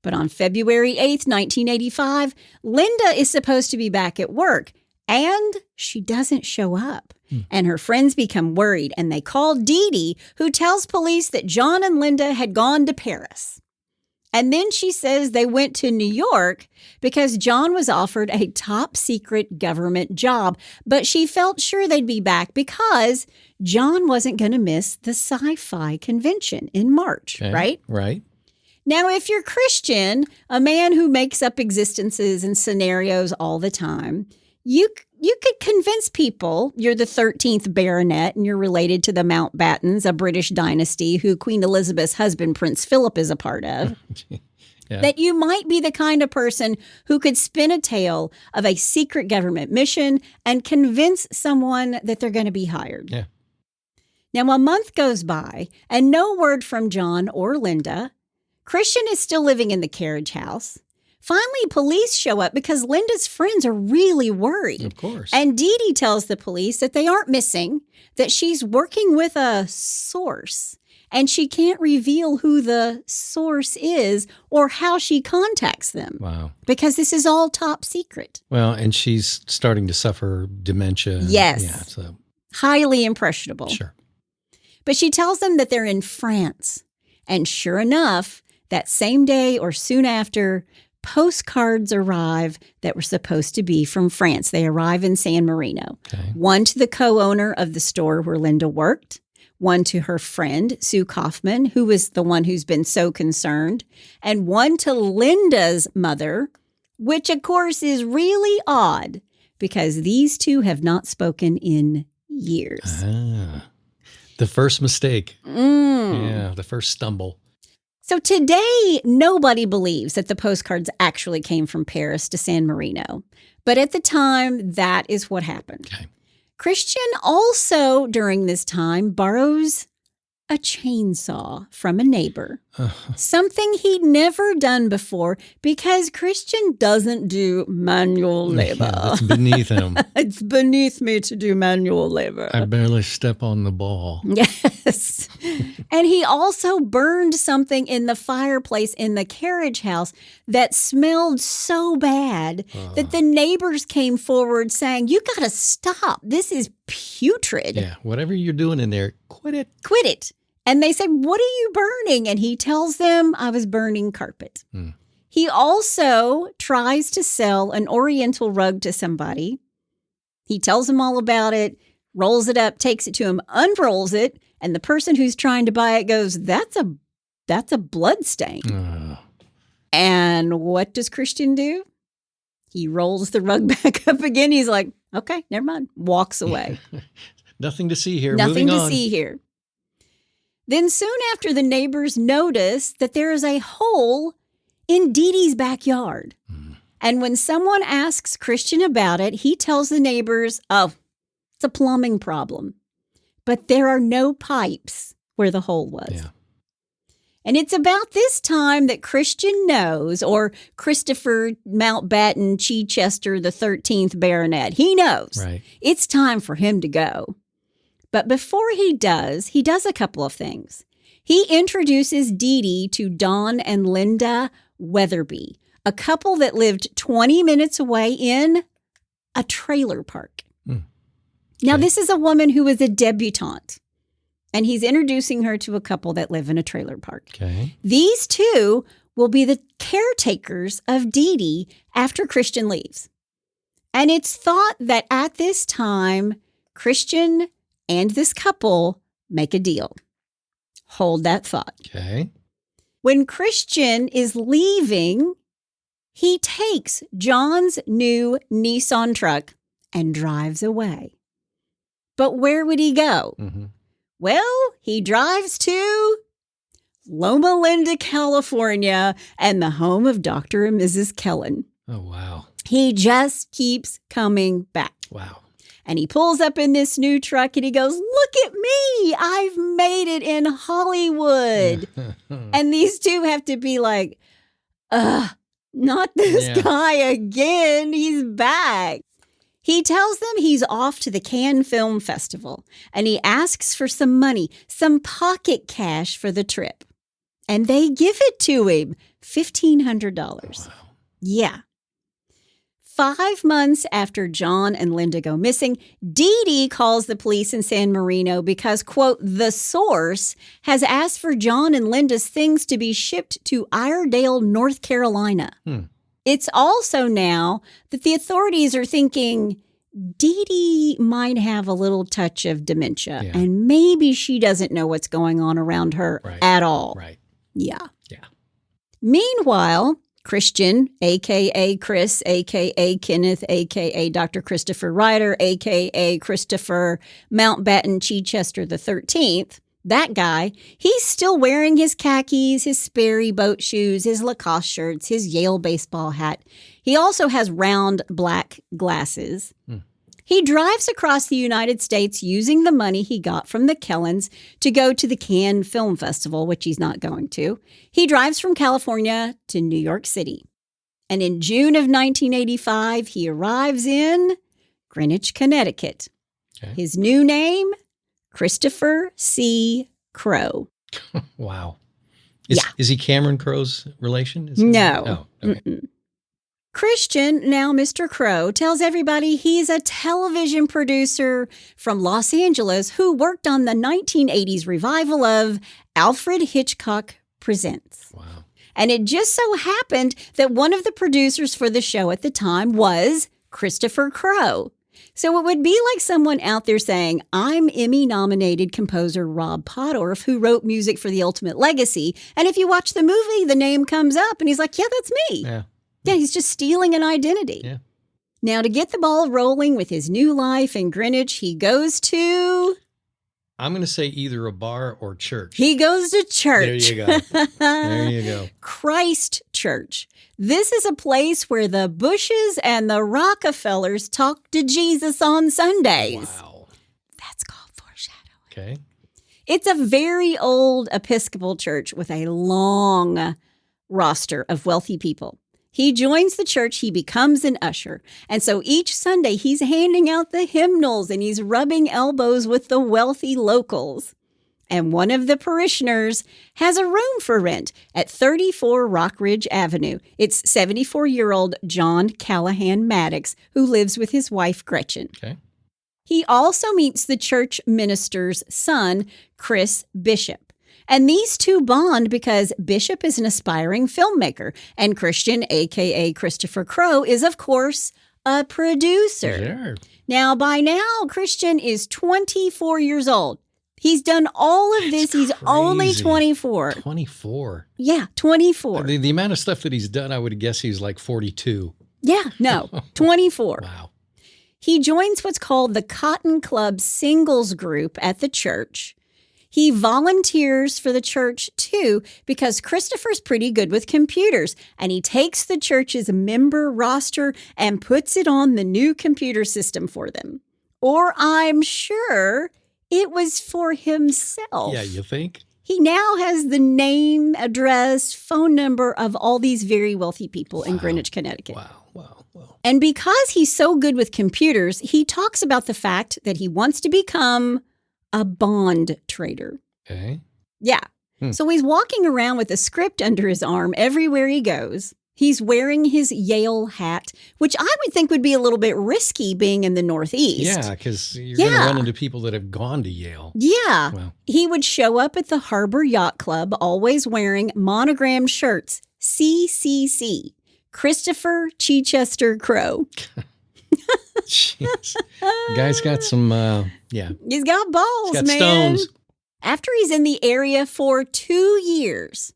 Speaker 1: But on February 8th, 1985, Linda is supposed to be back at work, and she doesn't show up. And her friends become worried, and they call Dee Dee, who tells police that John and Linda had gone to Paris. And then she says they went to New York because John was offered a top secret government job, but she felt sure they'd be back because John wasn't going to miss the sci-fi convention in March, right?
Speaker 2: Right.
Speaker 1: Now, if you're Christian, a man who makes up existences and scenarios all the time, you could convince people you're the 13th baronet and you're related to the Mountbattens, a British dynasty who Queen Elizabeth's husband, Prince Philip, is a part of. Yeah. That you might be the kind of person who could spin a tale of a secret government mission and convince someone that they're going to be hired.
Speaker 2: Yeah.
Speaker 1: Now, a month goes by and no word from John or Linda. Christian is still living in the carriage house. Finally, police show up because Linda's friends are really worried.
Speaker 2: Of course.
Speaker 1: And Dee Dee tells the police that they aren't missing, that she's working with a source, and she can't reveal who the source is or how she contacts them.
Speaker 2: Wow.
Speaker 1: Because this is all top secret.
Speaker 2: Well, and she's starting to suffer dementia.
Speaker 1: Yes.
Speaker 2: Yeah, so.
Speaker 1: Highly impressionable.
Speaker 2: Sure.
Speaker 1: But she tells them that they're in France. And sure enough, that same day or soon after, postcards arrive that were supposed to be from France. They arrive in San Marino. Okay. One to the co-owner of the store where Linda worked, one to her friend, Sue Kaufman, who was the one who's been so concerned, and one to Linda's mother, which of course is really odd because these two have not spoken in years.
Speaker 2: The first mistake. Yeah, the first stumble.
Speaker 1: So today, nobody believes that the postcards actually came from Paris to San Marino. But at the time, that is what happened.
Speaker 2: Okay.
Speaker 1: Christian also, during this time, borrows a chainsaw from a neighbor. Something he'd never done before because Christian doesn't do manual labor.
Speaker 2: Yeah, it's beneath him.
Speaker 1: It's beneath me to do manual labor.
Speaker 2: I barely step on the ball.
Speaker 1: Yes. And he also burned something in the fireplace in the carriage house that smelled so bad that the neighbors came forward saying, "You got to stop. This is putrid."
Speaker 2: Yeah, whatever you're doing in there, quit it.
Speaker 1: Quit it. And they say, "What are you burning?" And he tells them, "I was burning carpet." He also tries to sell an Oriental rug to somebody. He tells them all about it, rolls it up, takes it to him, unrolls it, and the person who's trying to buy it goes, that's a blood stain. And what does Christian do? He rolls the rug back up again. He's like, "Okay, never mind." Walks away.
Speaker 2: Nothing to see here.
Speaker 1: Nothing
Speaker 2: Moving
Speaker 1: to
Speaker 2: on.
Speaker 1: see here. Then soon after, the neighbors notice that there is a hole in Dee Dee's backyard. And when someone asks Christian about it, he tells the neighbors, "Oh, it's a plumbing problem." But there are no pipes where the hole was.
Speaker 2: Yeah.
Speaker 1: And it's about this time that Christian knows, or Christopher Mountbatten Chichester, the 13th baronet, he knows it's time for him to go. But before he does a couple of things. He introduces Dee Dee to John and Linda Weatherby, a couple that lived 20 minutes away in a trailer park. Now, this is a woman who is a debutante, and he's introducing her to a couple that live in a trailer park.
Speaker 2: Okay.
Speaker 1: These two will be the caretakers of Dee Dee after Christian leaves. And it's thought that at this time, Christian and this couple make a deal. Hold that thought.
Speaker 2: Okay.
Speaker 1: When Christian is leaving, he takes John's new Nissan truck and drives away. But where would he go? Well, he drives to Loma Linda, California, and the home of Dr. and Mrs. Kellen.
Speaker 2: Oh, wow.
Speaker 1: He just keeps coming back.
Speaker 2: Wow.
Speaker 1: And he pulls up in this new truck and he goes, "Look at me. I've made it in Hollywood." And these two have to be like, not this guy again. He's back. He tells them he's off to the Cannes Film Festival and he asks for some money, some pocket cash for the trip. And they give it to him, $1,500. Wow. Yeah. 5 months after John and Linda go missing, Dee Dee calls the police in San Marino because, quote, "the source has asked for John and Linda's things to be shipped to Iredale, North Carolina." It's also now that the authorities are thinking Dee Dee might have a little touch of dementia and maybe she doesn't know what's going on around her at all.
Speaker 2: Right.
Speaker 1: Yeah.
Speaker 2: Yeah.
Speaker 1: Meanwhile, Christian, a.k.a. Chris, a.k.a. Kenneth, a.k.a. Dr. Christopher Ryder, a.k.a. Christopher Mountbatten Chichester XIII, that guy, he's still wearing his khakis, his Sperry boat shoes, his Lacoste shirts, his Yale baseball hat. He also has round black glasses. He drives across the United States using the money he got from the Kellens to go to the Cannes Film Festival, which he's not going to. He drives from California to New York City. And in June of 1985, he arrives in Greenwich, Connecticut.
Speaker 2: Okay.
Speaker 1: His new name, Christopher C. Crowe.
Speaker 2: Wow.
Speaker 1: Yeah.
Speaker 2: Is he Cameron Crowe's relation?
Speaker 1: No.
Speaker 2: Oh, okay.
Speaker 1: Mm-mm. Christian, now Mr. Crowe, tells everybody he's a television producer from Los Angeles who worked on the 1980s revival of Alfred Hitchcock Presents.
Speaker 2: Wow.
Speaker 1: And it just so happened that one of the producers for the show at the time was Christopher Crowe. So it would be like someone out there saying, I'm Emmy-nominated composer Rob Podorf, who wrote music for The Ultimate Legacy. And if you watch the movie, the name comes up and he's like, yeah, that's me. Yeah, he's just stealing an identity.
Speaker 2: Yeah.
Speaker 1: Now, to get the ball rolling with his new life in Greenwich, he goes to...
Speaker 2: I'm going to say either a bar or church.
Speaker 1: He goes to church.
Speaker 2: There you go. There you go.
Speaker 1: Christ Church. This is a place where the Bushes and the Rockefellers talk to Jesus on Sundays.
Speaker 2: Wow.
Speaker 1: That's called foreshadowing.
Speaker 2: Okay.
Speaker 1: It's a very old Episcopal church with a long roster of wealthy people. He joins the church, he becomes an usher. And so each Sunday he's handing out the hymnals and he's rubbing elbows with the wealthy locals. And one of the parishioners has a room for rent at 34 Rockridge Avenue. It's 74-year-old John Callahan Maddox, who lives with his wife, Gretchen.
Speaker 2: Okay.
Speaker 1: He also meets the church minister's son, Chris Bishop. And these two bond because Bishop is an aspiring filmmaker, and Christian, a.k.a. Christopher Crowe, is, of course, a producer.
Speaker 2: Sure.
Speaker 1: Now, by now, Christian is 24 years old. He's done all of this. He's only 24.
Speaker 2: 24.
Speaker 1: Yeah, 24.
Speaker 2: The amount of stuff that he's done, I would guess he's like 42.
Speaker 1: Yeah, no, 24.
Speaker 2: Wow.
Speaker 1: He joins what's called the Cotton Club Singles Group at the church. He volunteers for the church, too, because Christopher's pretty good with computers, and he takes the church's member roster and puts it on the new computer system for them. Or I'm sure it was for himself.
Speaker 2: Yeah, you think?
Speaker 1: He now has the name, address, phone number of all these very wealthy people in Greenwich, Connecticut.
Speaker 2: Wow.
Speaker 1: And because he's so good with computers, he talks about the fact that he wants to become a bond trader.
Speaker 2: Okay.
Speaker 1: Yeah. So he's walking around with a script under his arm everywhere he goes. He's wearing his Yale hat, which I would think would be a little bit risky being in the Northeast.
Speaker 2: Yeah, because you're going to run into people that have gone to Yale.
Speaker 1: Yeah.
Speaker 2: Wow.
Speaker 1: He would show up at the Harbor Yacht Club always wearing monogrammed shirts, CCC, Christopher Chichester Crowe.
Speaker 2: Jeez. The guy's got some,
Speaker 1: He's got balls,
Speaker 2: He's got
Speaker 1: man.
Speaker 2: stones.
Speaker 1: After he's in the area for 2 years,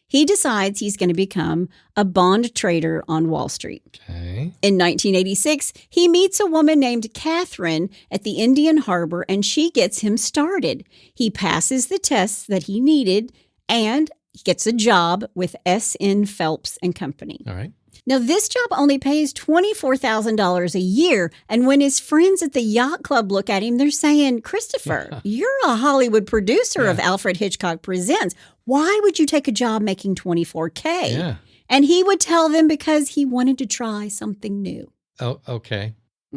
Speaker 1: he decides he's going to become a bond trader on Wall Street.
Speaker 2: Okay.
Speaker 1: In 1986, he meets a woman named Catherine at the Indian Harbor, and she gets him started. He passes the tests that he needed, and he gets a job with S.N. Phelps and Company.
Speaker 2: All right.
Speaker 1: Now, this job only pays $24,000 a year, and when his friends at the yacht club look at him, they're saying, Christopher, you're a Hollywood producer of Alfred Hitchcock Presents. Why would you take a job making $24K?
Speaker 2: Yeah.
Speaker 1: And he would tell them because he wanted to try something new.
Speaker 2: Oh, okay.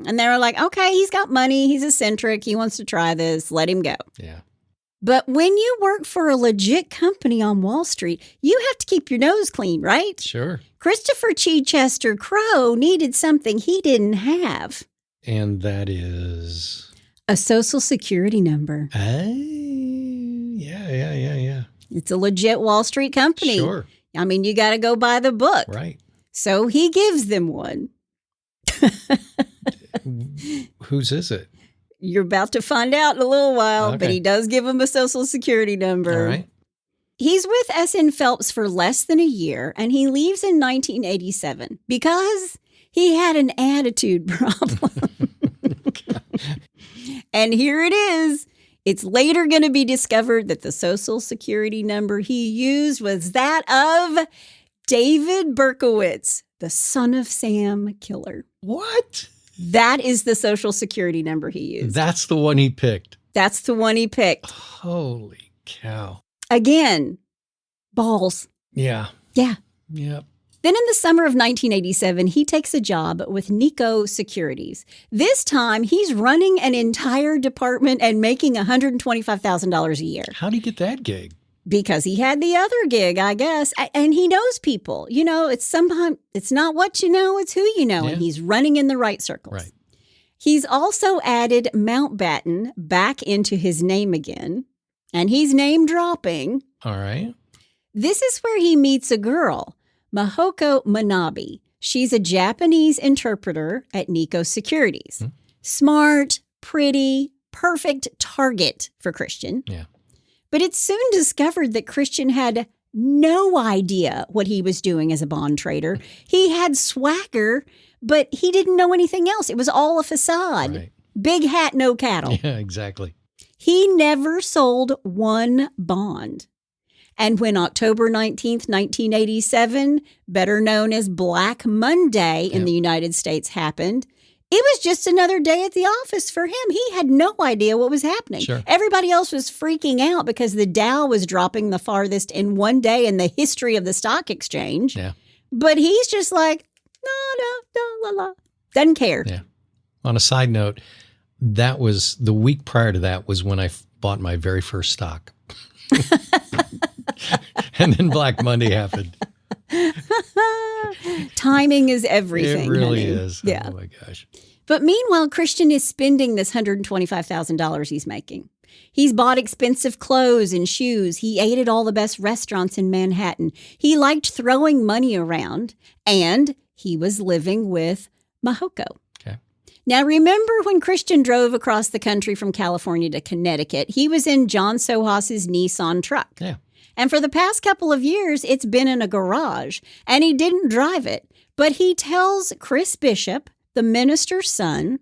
Speaker 1: And they were like, okay, he's got money, he's eccentric, he wants to try this, let him go.
Speaker 2: Yeah.
Speaker 1: But when you work for a legit company on Wall Street, you have to keep your nose clean, right?
Speaker 2: Sure.
Speaker 1: Christopher Chichester Crowe needed something he didn't have.
Speaker 2: And that is?
Speaker 1: A social security number.
Speaker 2: Yeah.
Speaker 1: It's a legit Wall Street company.
Speaker 2: Sure.
Speaker 1: I mean, you got to go by the book.
Speaker 2: Right.
Speaker 1: So he gives them one.
Speaker 2: Whose is it?
Speaker 1: You're about to find out in a little while,
Speaker 2: Okay.
Speaker 1: but he does give them a social security number.
Speaker 2: All right.
Speaker 1: He's with S.N. Phelps for less than a year, and he leaves in 1987 because he had an attitude problem. And here it is. It's later going to be discovered that the Social Security number he used was that of David Berkowitz, the son of Sam killer.
Speaker 2: What?
Speaker 1: That is the Social Security number he used.
Speaker 2: That's the one he picked.
Speaker 1: That's the one he picked.
Speaker 2: Holy cow.
Speaker 1: Again, balls.
Speaker 2: Yeah.
Speaker 1: Yeah.
Speaker 2: Yep.
Speaker 1: Then in the summer of 1987, he takes a job with Nico Securities. This time, he's running an entire department and making $125,000 a year.
Speaker 2: How'd he get that gig?
Speaker 1: Because he had the other gig, I guess. And he knows people. You know, it's sometimes it's not what you know, it's who you know.
Speaker 2: Yeah.
Speaker 1: And he's running in the right circles.
Speaker 2: Right.
Speaker 1: He's also added Mountbatten back into his name again. And he's name dropping.
Speaker 2: All right.
Speaker 1: This is where he meets a girl, Mahoko Manabe. She's a Japanese interpreter at Nico Securities. Smart, pretty, perfect target for Christian.
Speaker 2: Yeah.
Speaker 1: But it's soon discovered that Christian had no idea what he was doing as a bond trader. He had swagger, but he didn't know anything else. It was all a facade.
Speaker 2: Right.
Speaker 1: Big hat, no cattle.
Speaker 2: Yeah, exactly.
Speaker 1: He never sold one bond. And when October 19th, 1987, better known as Black Monday in the United States happened, it was just another day at the office for him. He had no idea what was happening.
Speaker 2: Sure.
Speaker 1: Everybody else was freaking out because the Dow was dropping the farthest in one day in the history of the stock exchange.
Speaker 2: Yeah.
Speaker 1: But he's just like, no, doesn't care.
Speaker 2: Yeah. On a side note, that was the week prior to that was when I bought my very first stock. And then Black Monday happened.
Speaker 1: Timing is everything.
Speaker 2: It really
Speaker 1: honey.
Speaker 2: is.
Speaker 1: Yeah.
Speaker 2: Oh my gosh.
Speaker 1: But meanwhile, Christian is spending this $125,000 he's making. He's bought expensive clothes and shoes. He ate at all the best restaurants in Manhattan. He liked throwing money around, and he was living with Mahoko.
Speaker 2: Okay.
Speaker 1: Now, remember when Christian drove across the country from California to Connecticut, he was in John Sohus's Nissan truck.
Speaker 2: Yeah.
Speaker 1: And for the past couple of years, it's been in a garage, and he didn't drive it. But he tells Chris Bishop, the minister's son,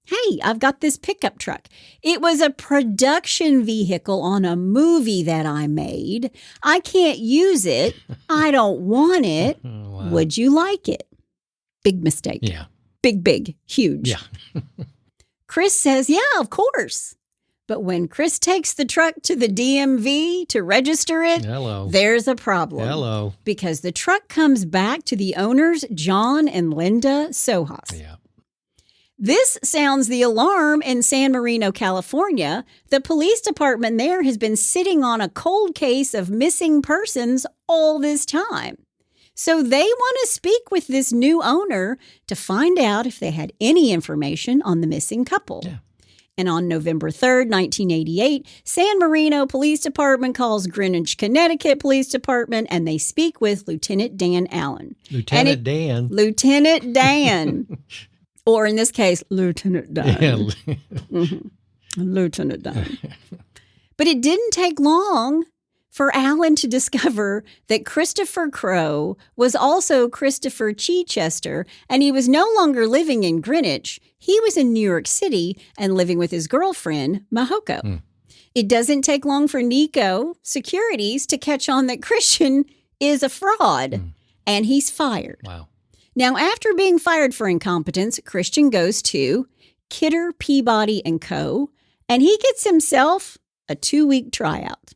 Speaker 1: hey, I've got this pickup truck. It was a production vehicle on a movie that I made. I can't use it. I don't want it.
Speaker 2: Oh, wow.
Speaker 1: Would you like it? Big mistake.
Speaker 2: Yeah.
Speaker 1: Big, huge.
Speaker 2: Yeah.
Speaker 1: Chris says, yeah, of course. But when Chris takes the truck to the DMV to register it,
Speaker 2: Hello.
Speaker 1: there's a problem.
Speaker 2: Hello.
Speaker 1: Because the truck comes back to the owners, John and Linda Sohus.
Speaker 2: Yeah.
Speaker 1: This sounds the alarm in San Marino, California. The police department there has been sitting on a cold case of missing persons all this time. So they want to speak with this new owner to find out if they had any information on the missing couple.
Speaker 2: Yeah.
Speaker 1: And on November 3rd, 1988, San Marino Police Department calls Greenwich, Connecticut Police Department, and they speak with Lieutenant Dan Allen.
Speaker 2: Lieutenant Dan.
Speaker 1: Lieutenant Dan. Or in this case, Lieutenant Dan.
Speaker 2: Yeah.
Speaker 1: Lieutenant Dan. But it didn't take long for Allen to discover that Christopher Crow was also Christopher Chichester, and he was no longer living in Greenwich. He was in New York City and living with his girlfriend, Mahoko. It doesn't take long for Nico Securities to catch on that Christian is a fraud, and he's fired.
Speaker 2: Wow.
Speaker 1: Now, after being fired for incompetence, Christian goes to Kidder, Peabody & Co., and he gets himself a 2-week tryout.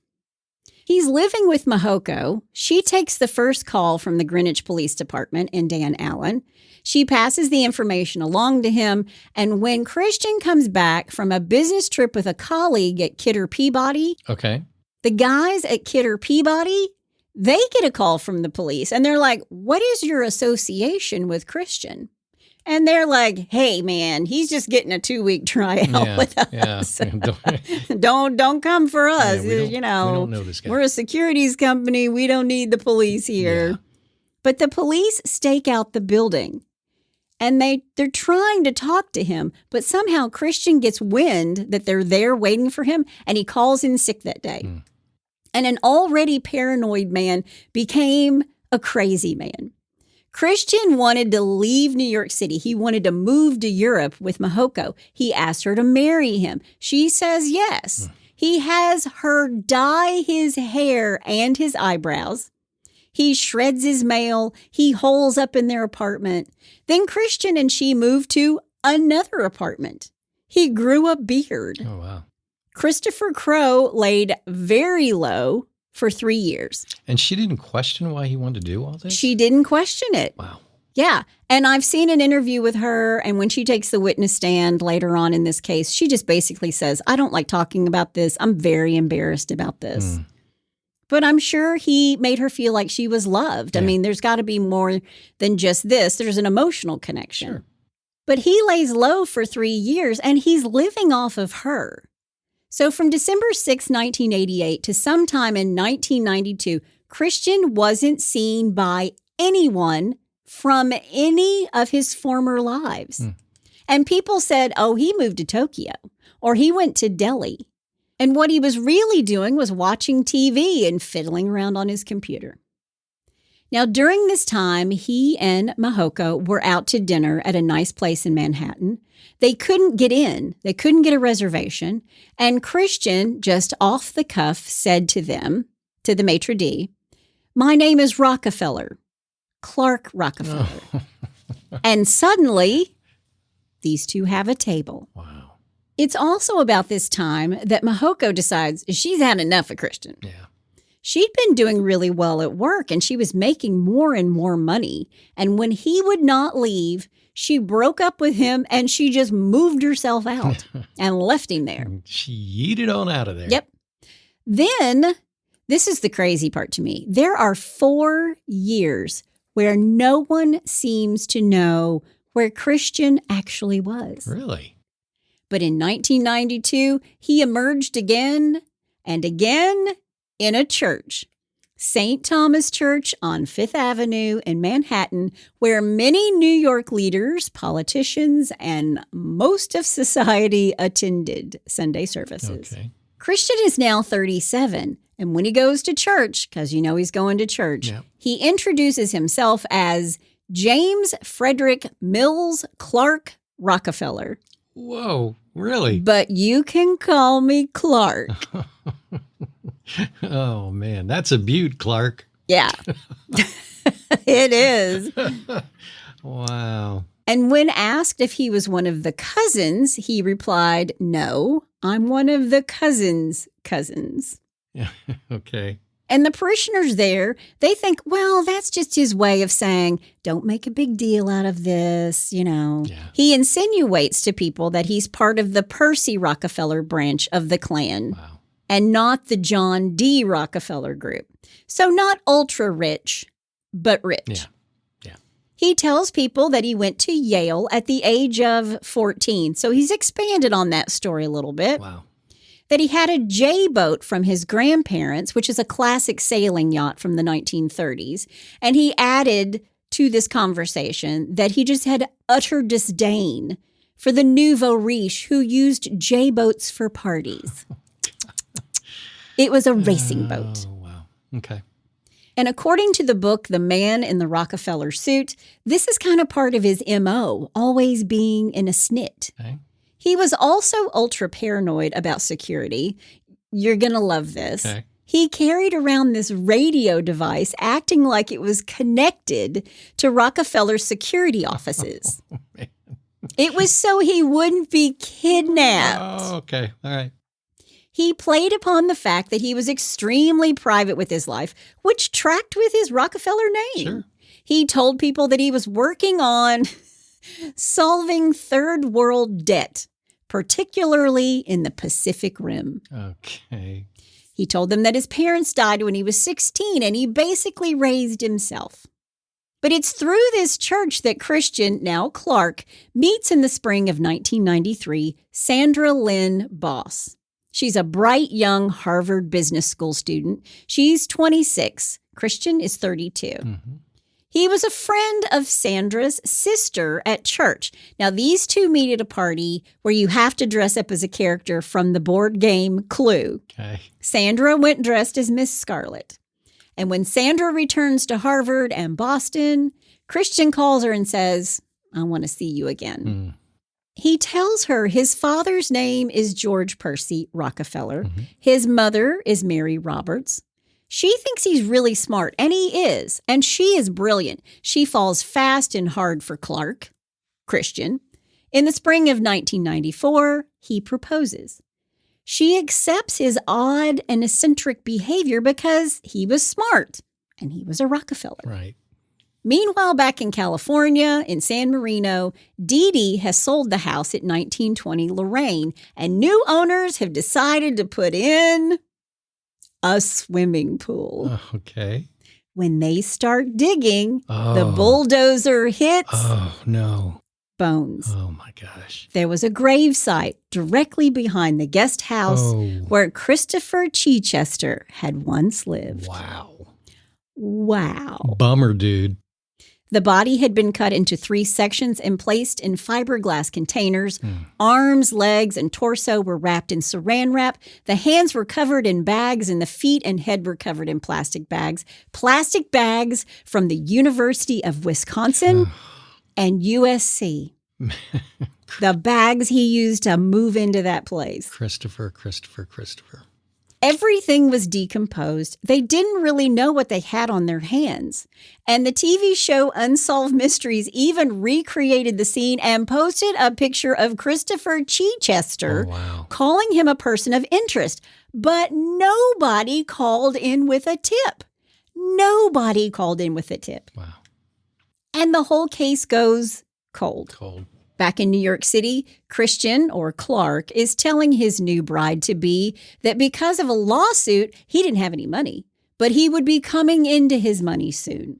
Speaker 1: He's living with Mahoko. She takes the first call from the Greenwich Police Department and Dan Allen. She passes the information along to him, and when Christian comes back from a business trip with a colleague at Kidder Peabody,
Speaker 2: Okay.
Speaker 1: the guys at Kidder Peabody, they get a call from the police, and they're like, what is your association with Christian? And they're like, hey, man, he's just getting a 2-week tryout with us.
Speaker 2: Yeah.
Speaker 1: Don't come for us.
Speaker 2: Yeah, we
Speaker 1: you know,
Speaker 2: don't know this guy.
Speaker 1: We're a securities company. We don't need the police here.
Speaker 2: Yeah.
Speaker 1: But the police stake out the building, and they're trying to talk to him, but somehow Christian gets wind that they're there waiting for him, and he calls in sick that day. And an already paranoid man became a crazy man. Christian wanted to leave New York City. He wanted to move to Europe with Mahoko. He asked her to marry him. She says yes. He has her dye his hair and his eyebrows. He shreds his mail. He holes up in their apartment. Then Christian and she moved to another apartment. He grew a beard.
Speaker 2: Oh, wow.
Speaker 1: Christopher Crowe laid very low for 3 years.
Speaker 2: And she didn't question why he wanted to do all this?
Speaker 1: She didn't question it.
Speaker 2: Wow.
Speaker 1: Yeah. And I've seen an interview with her, and when she takes the witness stand later on in this case, she just basically says, I don't like talking about this. I'm very embarrassed about this. But I'm sure he made her feel like she was loved.
Speaker 2: Yeah.
Speaker 1: I mean, there's got to be more than just this. There's an emotional connection.
Speaker 2: Sure.
Speaker 1: But he lays low for 3 years, and he's living off of her. So from December 6, 1988 to sometime in 1992, Christian wasn't seen by anyone from any of his former lives. And people said, oh, he moved to Tokyo or he went to Delhi. And what he was really doing was watching TV and fiddling around on his computer. Now, during this time, he and Mahoko were out to dinner at a nice place in Manhattan. They couldn't get in. They couldn't get a reservation. And Christian, just off the cuff, said to them, to the maitre d', my name is Rockefeller, Clark Rockefeller.
Speaker 2: Oh.
Speaker 1: And suddenly, these two have a table.
Speaker 2: Wow.
Speaker 1: It's also about this time that Mahoko decides she's had enough of Christian.
Speaker 2: Yeah.
Speaker 1: She'd been doing really well at work, and she was making more and more money. And when he would not leave, she broke up with him, and she just moved herself out and left him there.
Speaker 2: She yeeted on out of there.
Speaker 1: Yep. Then, this is the crazy part to me. There are 4 years where no one seems to know where Christian actually was.
Speaker 2: Really?
Speaker 1: But in 1992, he emerged again and again in a church, St. Thomas Church on Fifth Avenue in Manhattan, where many New York leaders, politicians, and most of society attended Sunday services.
Speaker 2: Okay.
Speaker 1: Christian is now 37, and when he goes to church, because you know he's going to church,
Speaker 2: Yep.
Speaker 1: he introduces himself as James Frederick Mills Clark Rockefeller.
Speaker 2: Whoa, really?
Speaker 1: But you can call me Clark.
Speaker 2: Oh, man. That's a beaut, Clark.
Speaker 1: Yeah, it is.
Speaker 2: Wow.
Speaker 1: And when asked if he was one of the cousins, he replied, no, I'm one of the cousins' cousins.
Speaker 2: Yeah. Okay.
Speaker 1: And the parishioners there, they think, well, that's just his way of saying, don't make a big deal out of this, you know.
Speaker 2: Yeah.
Speaker 1: He insinuates to people that he's part of the Percy Rockefeller branch of the clan.
Speaker 2: Wow.
Speaker 1: And not the John D. Rockefeller group. So not ultra rich, but rich.
Speaker 2: Yeah. Yeah.
Speaker 1: He tells people that he went to Yale at the age of 14. So he's expanded on that story a little bit.
Speaker 2: Wow.
Speaker 1: That he had a J-boat from his grandparents, which is a classic sailing yacht from the 1930s. And he added to this conversation that he just had utter disdain for the nouveau riche who used J-boats for parties. It was a racing boat.
Speaker 2: Oh, wow. Okay.
Speaker 1: And according to the book, The Man in the Rockefeller Suit, this is kind of part of his MO, always being in a snit.
Speaker 2: Okay.
Speaker 1: He was also ultra paranoid about security. You're going to love this.
Speaker 2: Okay.
Speaker 1: He carried around this radio device acting like it was connected to Rockefeller's security offices.
Speaker 2: Oh, man.
Speaker 1: It was so he wouldn't be kidnapped.
Speaker 2: Oh, okay. All right.
Speaker 1: He played upon the fact that he was extremely private with his life, which tracked with his Rockefeller name.
Speaker 2: Sure.
Speaker 1: He told people that he was working on solving third world debt, particularly in the Pacific Rim.
Speaker 2: Okay.
Speaker 1: He told them that his parents died when he was 16 and he basically raised himself. But it's through this church that Christian, now Clark, meets in the spring of 1993 Sandra Lynn Boss. She's a bright young Harvard Business School student. She's 26. Christian is 32.
Speaker 2: Mm-hmm.
Speaker 1: He was a friend of Sandra's sister at church. Now, these two meet at a party where you have to dress up as a character from the board game Clue.
Speaker 2: Okay.
Speaker 1: Sandra went dressed as Miss Scarlet. And when Sandra returns to Harvard and Boston, Christian calls her and says, I want to see you again. He tells her his father's name is George Percy Rockefeller. His mother is Mary Roberts. She thinks he's really smart, and he is, and she is brilliant. She falls fast and hard for Clark, Christian. In the spring of 1994, he proposes. She accepts his odd and eccentric behavior because he was smart, and he was a Rockefeller.
Speaker 2: Right.
Speaker 1: Meanwhile, back in California, in San Marino, Dee Dee has sold the house at 1920 Lorraine, and new owners have decided to put in a swimming pool.
Speaker 2: Oh, okay.
Speaker 1: When they start digging, the bulldozer hits
Speaker 2: no.
Speaker 1: bones.
Speaker 2: Oh, my gosh.
Speaker 1: There was a grave site directly behind the guest house where Christopher Chichester had once lived. Wow.
Speaker 2: Bummer, dude.
Speaker 1: The body had been cut into 3 sections and placed in fiberglass containers. Arms, legs, and torso were wrapped in saran wrap. The hands were covered in bags, and the feet and head were covered in plastic bags. Plastic bags from the University of Wisconsin and USC. The bags he used to move into that place.
Speaker 2: Christopher.
Speaker 1: Everything was decomposed. They didn't really know what they had on their hands. And the TV show Unsolved Mysteries even recreated the scene and posted a picture of Christopher Chichester, calling him a person of interest. But nobody called in with a tip. Nobody called in with a tip.
Speaker 2: Wow.
Speaker 1: And the whole case goes cold. Back in New York City, Christian, or Clark, is telling his new bride-to-be that because of a lawsuit, he didn't have any money, but he would be coming into his money soon.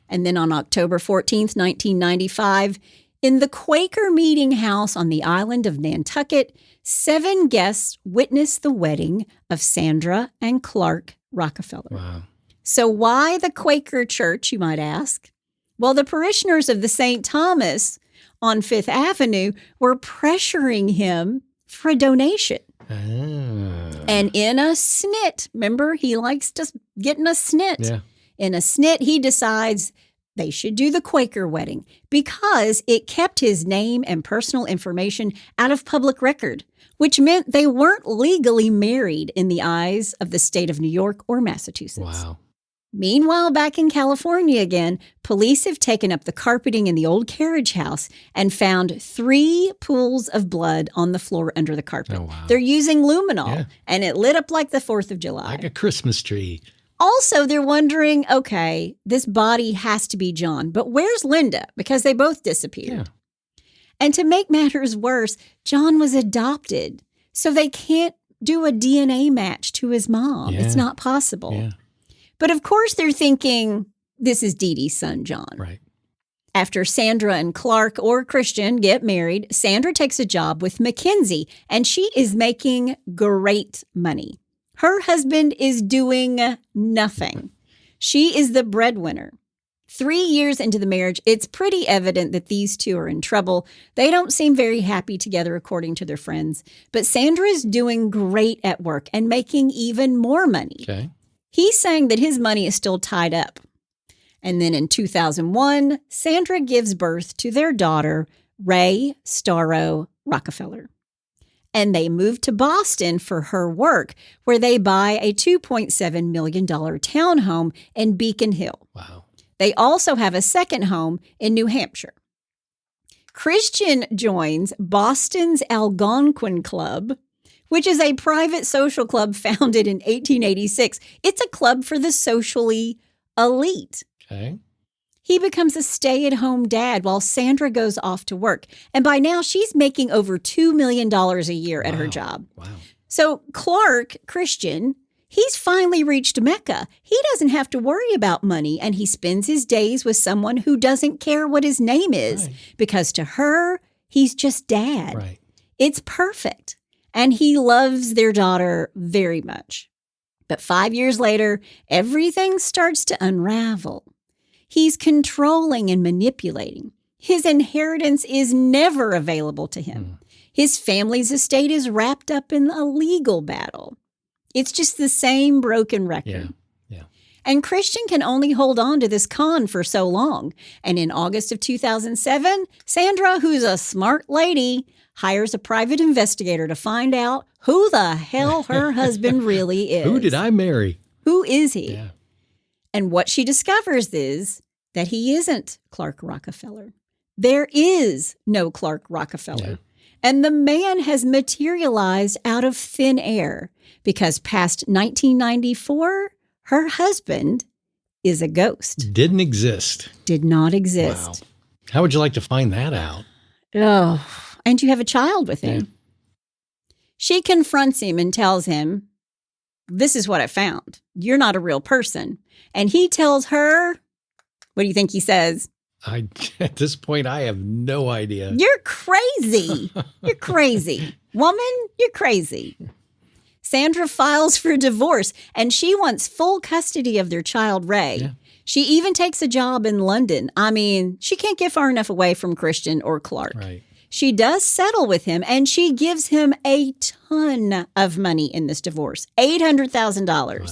Speaker 1: And then on October 14th, 1995, in the Quaker Meeting House on the island of Nantucket, 7 guests witnessed the wedding of Sandra and Clark Rockefeller.
Speaker 2: Wow.
Speaker 1: So why the Quaker church, you might ask? Well, the parishioners of the St. Thomas on Fifth Avenue were pressuring him for a donation. And in a snit, remember, he likes to get in a snit.
Speaker 2: Yeah.
Speaker 1: In a snit, he decides they should do the Quaker wedding because it kept his name and personal information out of public record, which meant they weren't legally married in the eyes of the state of New York or Massachusetts.
Speaker 2: Wow.
Speaker 1: Meanwhile, back in California again, police have taken up the carpeting in the old carriage house and found 3 pools of blood on the floor under the carpet. They're using luminol, and it lit up like the 4th of July.
Speaker 2: Like a Christmas tree.
Speaker 1: Also, they're wondering, okay, this body has to be John, but where's Linda? Because they both disappeared. And to make matters worse, John was adopted, so they can't do a DNA match to his mom. It's not possible. But of course, they're thinking, this is Dee Dee's son, John.
Speaker 2: Right.
Speaker 1: After Sandra and Clark or Christian get married, Sandra takes a job with McKinsey, and she is making great money. Her husband is doing nothing. She is the breadwinner. 3 years into the marriage, it's pretty evident that these two are in trouble. They don't seem very happy together, according to their friends. But Sandra is doing great at work and making even more money.
Speaker 2: Okay.
Speaker 1: He's saying that his money is still tied up. And then in 2001, Sandra gives birth to their daughter, Ray Starro Rockefeller. And they move to Boston for her work, where they buy a $2.7 million townhome in Beacon Hill.
Speaker 2: Wow.
Speaker 1: They also have a second home in New Hampshire. Christian joins Boston's Algonquin Club, which is a private social club founded in 1886. It's a club for the socially elite.
Speaker 2: Okay.
Speaker 1: He becomes a stay-at-home dad while Sandra goes off to work. And by now, she's making over $2 million a year at her job.
Speaker 2: Wow.
Speaker 1: So Clark, Christian, he's finally reached Mecca. He doesn't have to worry about money, and he spends his days with someone who doesn't care what his name is, because to her, he's just dad.
Speaker 2: Right.
Speaker 1: It's perfect. And he loves their daughter very much. But 5 years later, everything starts to unravel. He's controlling and manipulating. His inheritance is never available to him. His family's estate is wrapped up in a legal battle. It's just the same broken record.
Speaker 2: Yeah.
Speaker 1: And Christian can only hold on to this con for so long. And in August of 2007, Sandra, who's a smart lady, hires a private investigator to find out who the hell her husband really is.
Speaker 2: Who did I marry?
Speaker 1: Who is he?
Speaker 2: Yeah.
Speaker 1: And what she discovers is that he isn't Clark Rockefeller. There is no Clark Rockefeller.
Speaker 2: Yeah.
Speaker 1: And the man has materialized out of thin air because past 1994, her husband is a ghost.
Speaker 2: Didn't exist.
Speaker 1: Did not exist.
Speaker 2: Wow. How would you like to find that out?
Speaker 1: Oh, and you have a child with him.
Speaker 2: Yeah.
Speaker 1: She confronts him and tells him, this is what I found. You're not a real person. And he tells her, what do you think he says?
Speaker 2: At this point, I have no idea.
Speaker 1: You're crazy. You're crazy. Woman, you're crazy. Sandra files for divorce, and she wants full custody of their child, Ray.
Speaker 2: Yeah.
Speaker 1: She even takes a job in London. I mean, she can't get far enough away from Christian or Clark.
Speaker 2: Right.
Speaker 1: She does settle with him, and she gives him a ton of money in this divorce, $800,000.
Speaker 2: Wow.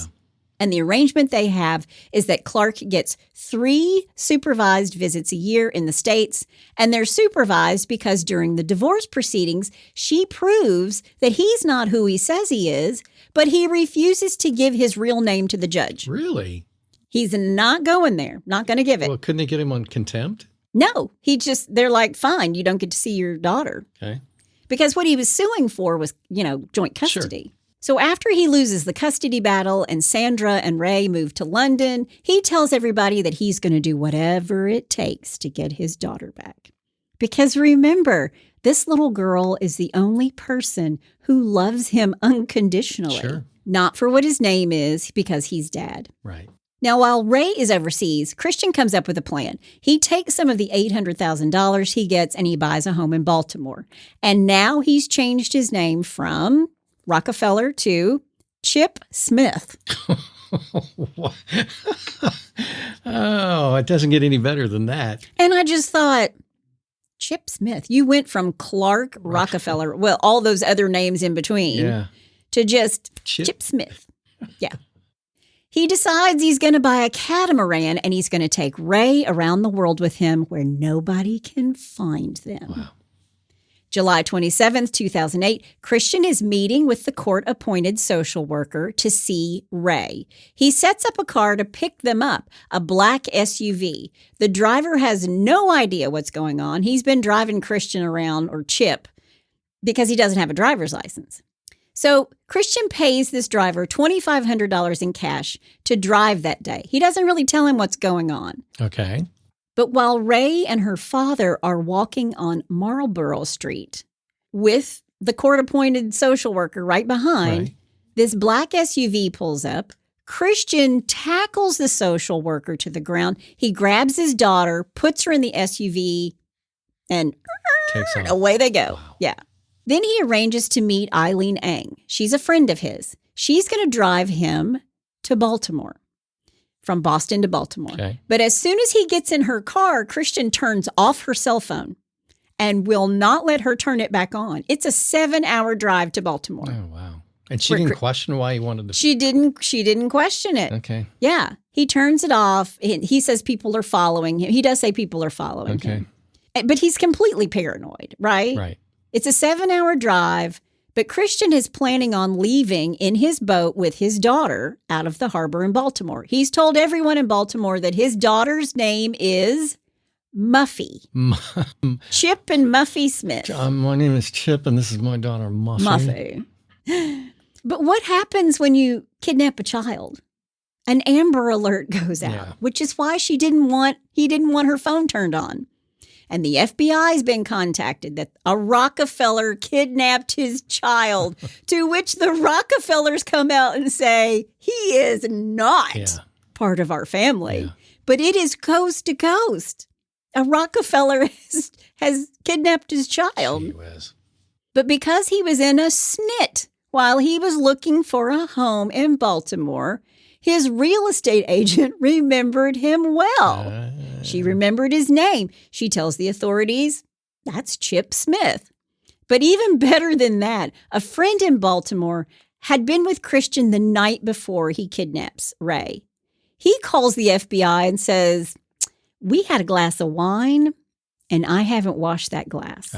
Speaker 1: And the arrangement they have is that Clark gets 3 supervised visits a year in the States, and they're supervised because during the divorce proceedings, she proves that he's not who he says he is, but he refuses to give his real name to the judge.
Speaker 2: Really?
Speaker 1: He's not going there, not going to give it.
Speaker 2: Well, couldn't they get him on contempt?
Speaker 1: No, they're like, fine, you don't get to see your daughter.
Speaker 2: Okay.
Speaker 1: Because what he was suing for was, joint custody.
Speaker 2: Sure.
Speaker 1: So after he loses the custody battle and Sandra and Ray move to London, he tells everybody that he's going to do whatever it takes to get his daughter back. Because remember, this little girl is the only person who loves him unconditionally.
Speaker 2: Sure.
Speaker 1: Not for what his name is, because he's dad.
Speaker 2: Right.
Speaker 1: Now, while Ray is overseas, Christian comes up with a plan. He takes some of the $800,000 he gets and he buys a home in Baltimore. And now he's changed his name from Rockefeller to Chip Smith.
Speaker 2: Oh, it doesn't get any better than that.
Speaker 1: And I just thought, Chip Smith, you went from Clark Rockefeller, well, all those other names in between, to just Chip Smith. Yeah. He decides he's going to buy a catamaran and he's going to take Ray around the world with him where nobody can find them.
Speaker 2: Wow.
Speaker 1: July 27th, 2008, Christian is meeting with the court-appointed social worker to see Ray. He sets up a car to pick them up, a black SUV. The driver has no idea what's going on. He's been driving Christian around, or Chip, because he doesn't have a driver's license. So Christian pays this driver $2,500 in cash to drive that day. He doesn't really tell him what's going on.
Speaker 2: Okay.
Speaker 1: But while Ray and her father are walking on Marlborough Street with the court-appointed social worker right behind, this black SUV pulls up. Christian tackles the social worker to the ground. He grabs his daughter, puts her in the SUV, and
Speaker 2: Takes off.
Speaker 1: away they go.
Speaker 2: Wow.
Speaker 1: Yeah. Then he arranges to meet Eileen Eng. She's a friend of his. She's going to drive him to Baltimore. From Boston to Baltimore.
Speaker 2: Okay.
Speaker 1: But as soon as he gets in her car, Christian turns off her cell phone and will not let her turn it back on. It's a 7-hour drive to Baltimore.
Speaker 2: Oh, wow. And she didn't question why he wanted to...
Speaker 1: She didn't question it.
Speaker 2: Okay.
Speaker 1: Yeah. He turns it off. He says people are following him. He does say people are following him. But he's completely paranoid, right?
Speaker 2: Right.
Speaker 1: It's a 7-hour drive. But Christian is planning on leaving in his boat with his daughter out of the harbor in Baltimore. He's told everyone in Baltimore that his daughter's name is Muffy. Chip and Muffy Smith.
Speaker 2: My name is Chip, and this is my daughter, Muffy.
Speaker 1: But what happens when you kidnap a child? An Amber Alert goes out, which is why he didn't want her phone turned on. And the FBI's been contacted that a Rockefeller kidnapped his child, to which the Rockefellers come out and say, he is not part of our family. Yeah. But it is coast to coast. A Rockefeller has kidnapped his child. But because he was in a snit while he was looking for a home in Baltimore, His real estate agent remembered him well. She remembered his name. She tells the authorities, that's Chip Smith. But even better than that, a friend in Baltimore had been with Christian the night before he kidnaps Ray. He calls the FBI and says, we had a glass of wine and I haven't washed that glass.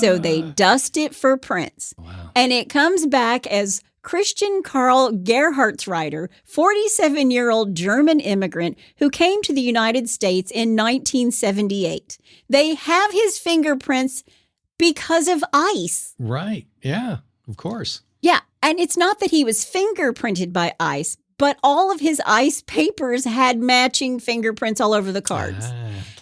Speaker 1: So they dust it for prints.
Speaker 2: Wow.
Speaker 1: And it comes back as Christian Karl Gerhartsreiter, 47-year-old German immigrant who came to the United States in 1978. They have his fingerprints because of ICE.
Speaker 2: Right. Yeah, of course.
Speaker 1: Yeah. And it's not that he was fingerprinted by ICE, but all of his ICE papers had matching fingerprints all over the cards.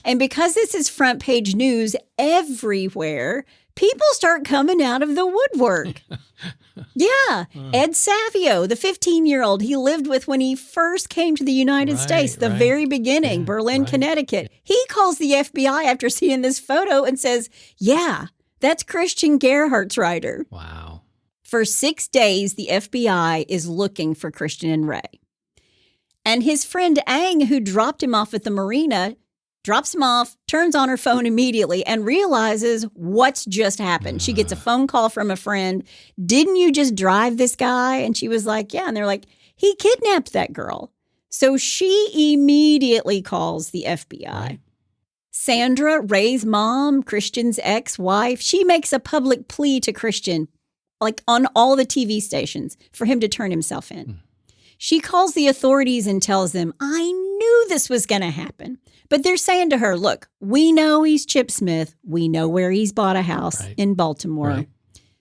Speaker 1: And because this is front page news everywhere, people start coming out of the woodwork. Yeah. Ed Savio, the 15-year-old he lived with when he first came to the United States, the very beginning, Berlin, Connecticut. He calls the FBI after seeing this photo and says, yeah, that's Christian Gerhartsreiter.
Speaker 2: Wow.
Speaker 1: For 6 days, the FBI is looking for Christian and Ray. And his friend Ang, who dropped him off at the marina, drops him off, turns on her phone immediately, and realizes what's just happened. She gets a phone call from a friend. Didn't you just drive this guy? And she was like, yeah. And they're like, he kidnapped that girl. So she immediately calls the FBI.
Speaker 2: Right.
Speaker 1: Sandra, Ray's mom, Christian's ex-wife, she makes a public plea to Christian, like on all the TV stations, for him to turn himself in. She calls the authorities and tells them, I knew this was going to happen. But they're saying to her, look, we know he's Chip Smith. We know where he's bought a house in Baltimore.
Speaker 2: Right.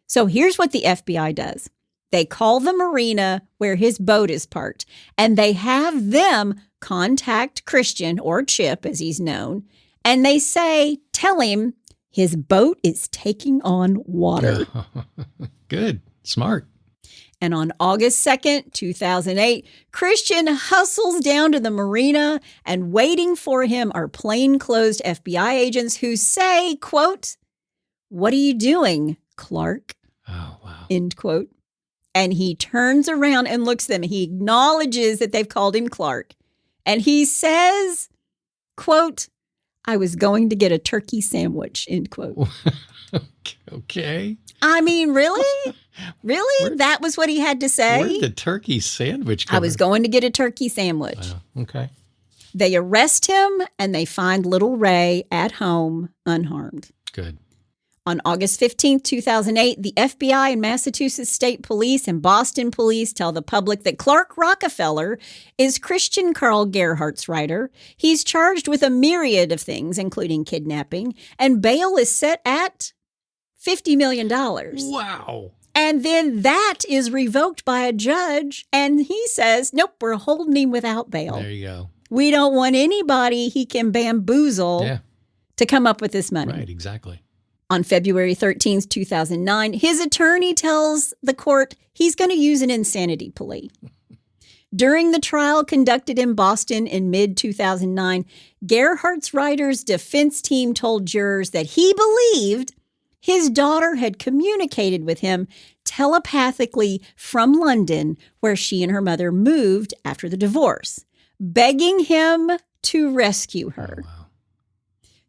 Speaker 1: So here's what the FBI does. They call the marina where his boat is parked, and they have them contact Christian, or Chip as he's known, and they say, tell him his boat is taking on water.
Speaker 2: Good. Smart.
Speaker 1: And on August 2nd, 2008, Christian hustles down to the marina, and waiting for him are plainclothes FBI agents who say, quote, what are you doing, Clark?
Speaker 2: Oh, wow.
Speaker 1: End quote. And he turns around and looks at them. He acknowledges that they've called him Clark. And he says, quote, I was going to get a turkey sandwich, end quote.
Speaker 2: Okay.
Speaker 1: I mean, really? Really? That was what he had to say?
Speaker 2: Where did the turkey sandwich come?
Speaker 1: I was going to get a turkey sandwich.
Speaker 2: Wow. Okay.
Speaker 1: They arrest him and they find little Ray at home unharmed.
Speaker 2: Good.
Speaker 1: On August 15th, 2008, the FBI and Massachusetts State Police and Boston Police tell the public that Clark Rockefeller is Christian Karl Gerhartsreiter. He's charged with a myriad of things, including kidnapping, and bail is set at $50 million.
Speaker 2: Wow.
Speaker 1: And then that is revoked by a judge, and he says, nope, we're holding him without bail.
Speaker 2: There you go.
Speaker 1: We don't want anybody he can bamboozle to come up with this money.
Speaker 2: Right, exactly.
Speaker 1: On February 13th, 2009, his attorney tells the court he's going to use an insanity plea. During the trial conducted in Boston in mid-2009, Gerhartsreiter's defense team told jurors that he believed his daughter had communicated with him telepathically from London, where she and her mother moved after the divorce, begging him to rescue her.
Speaker 2: Oh, wow.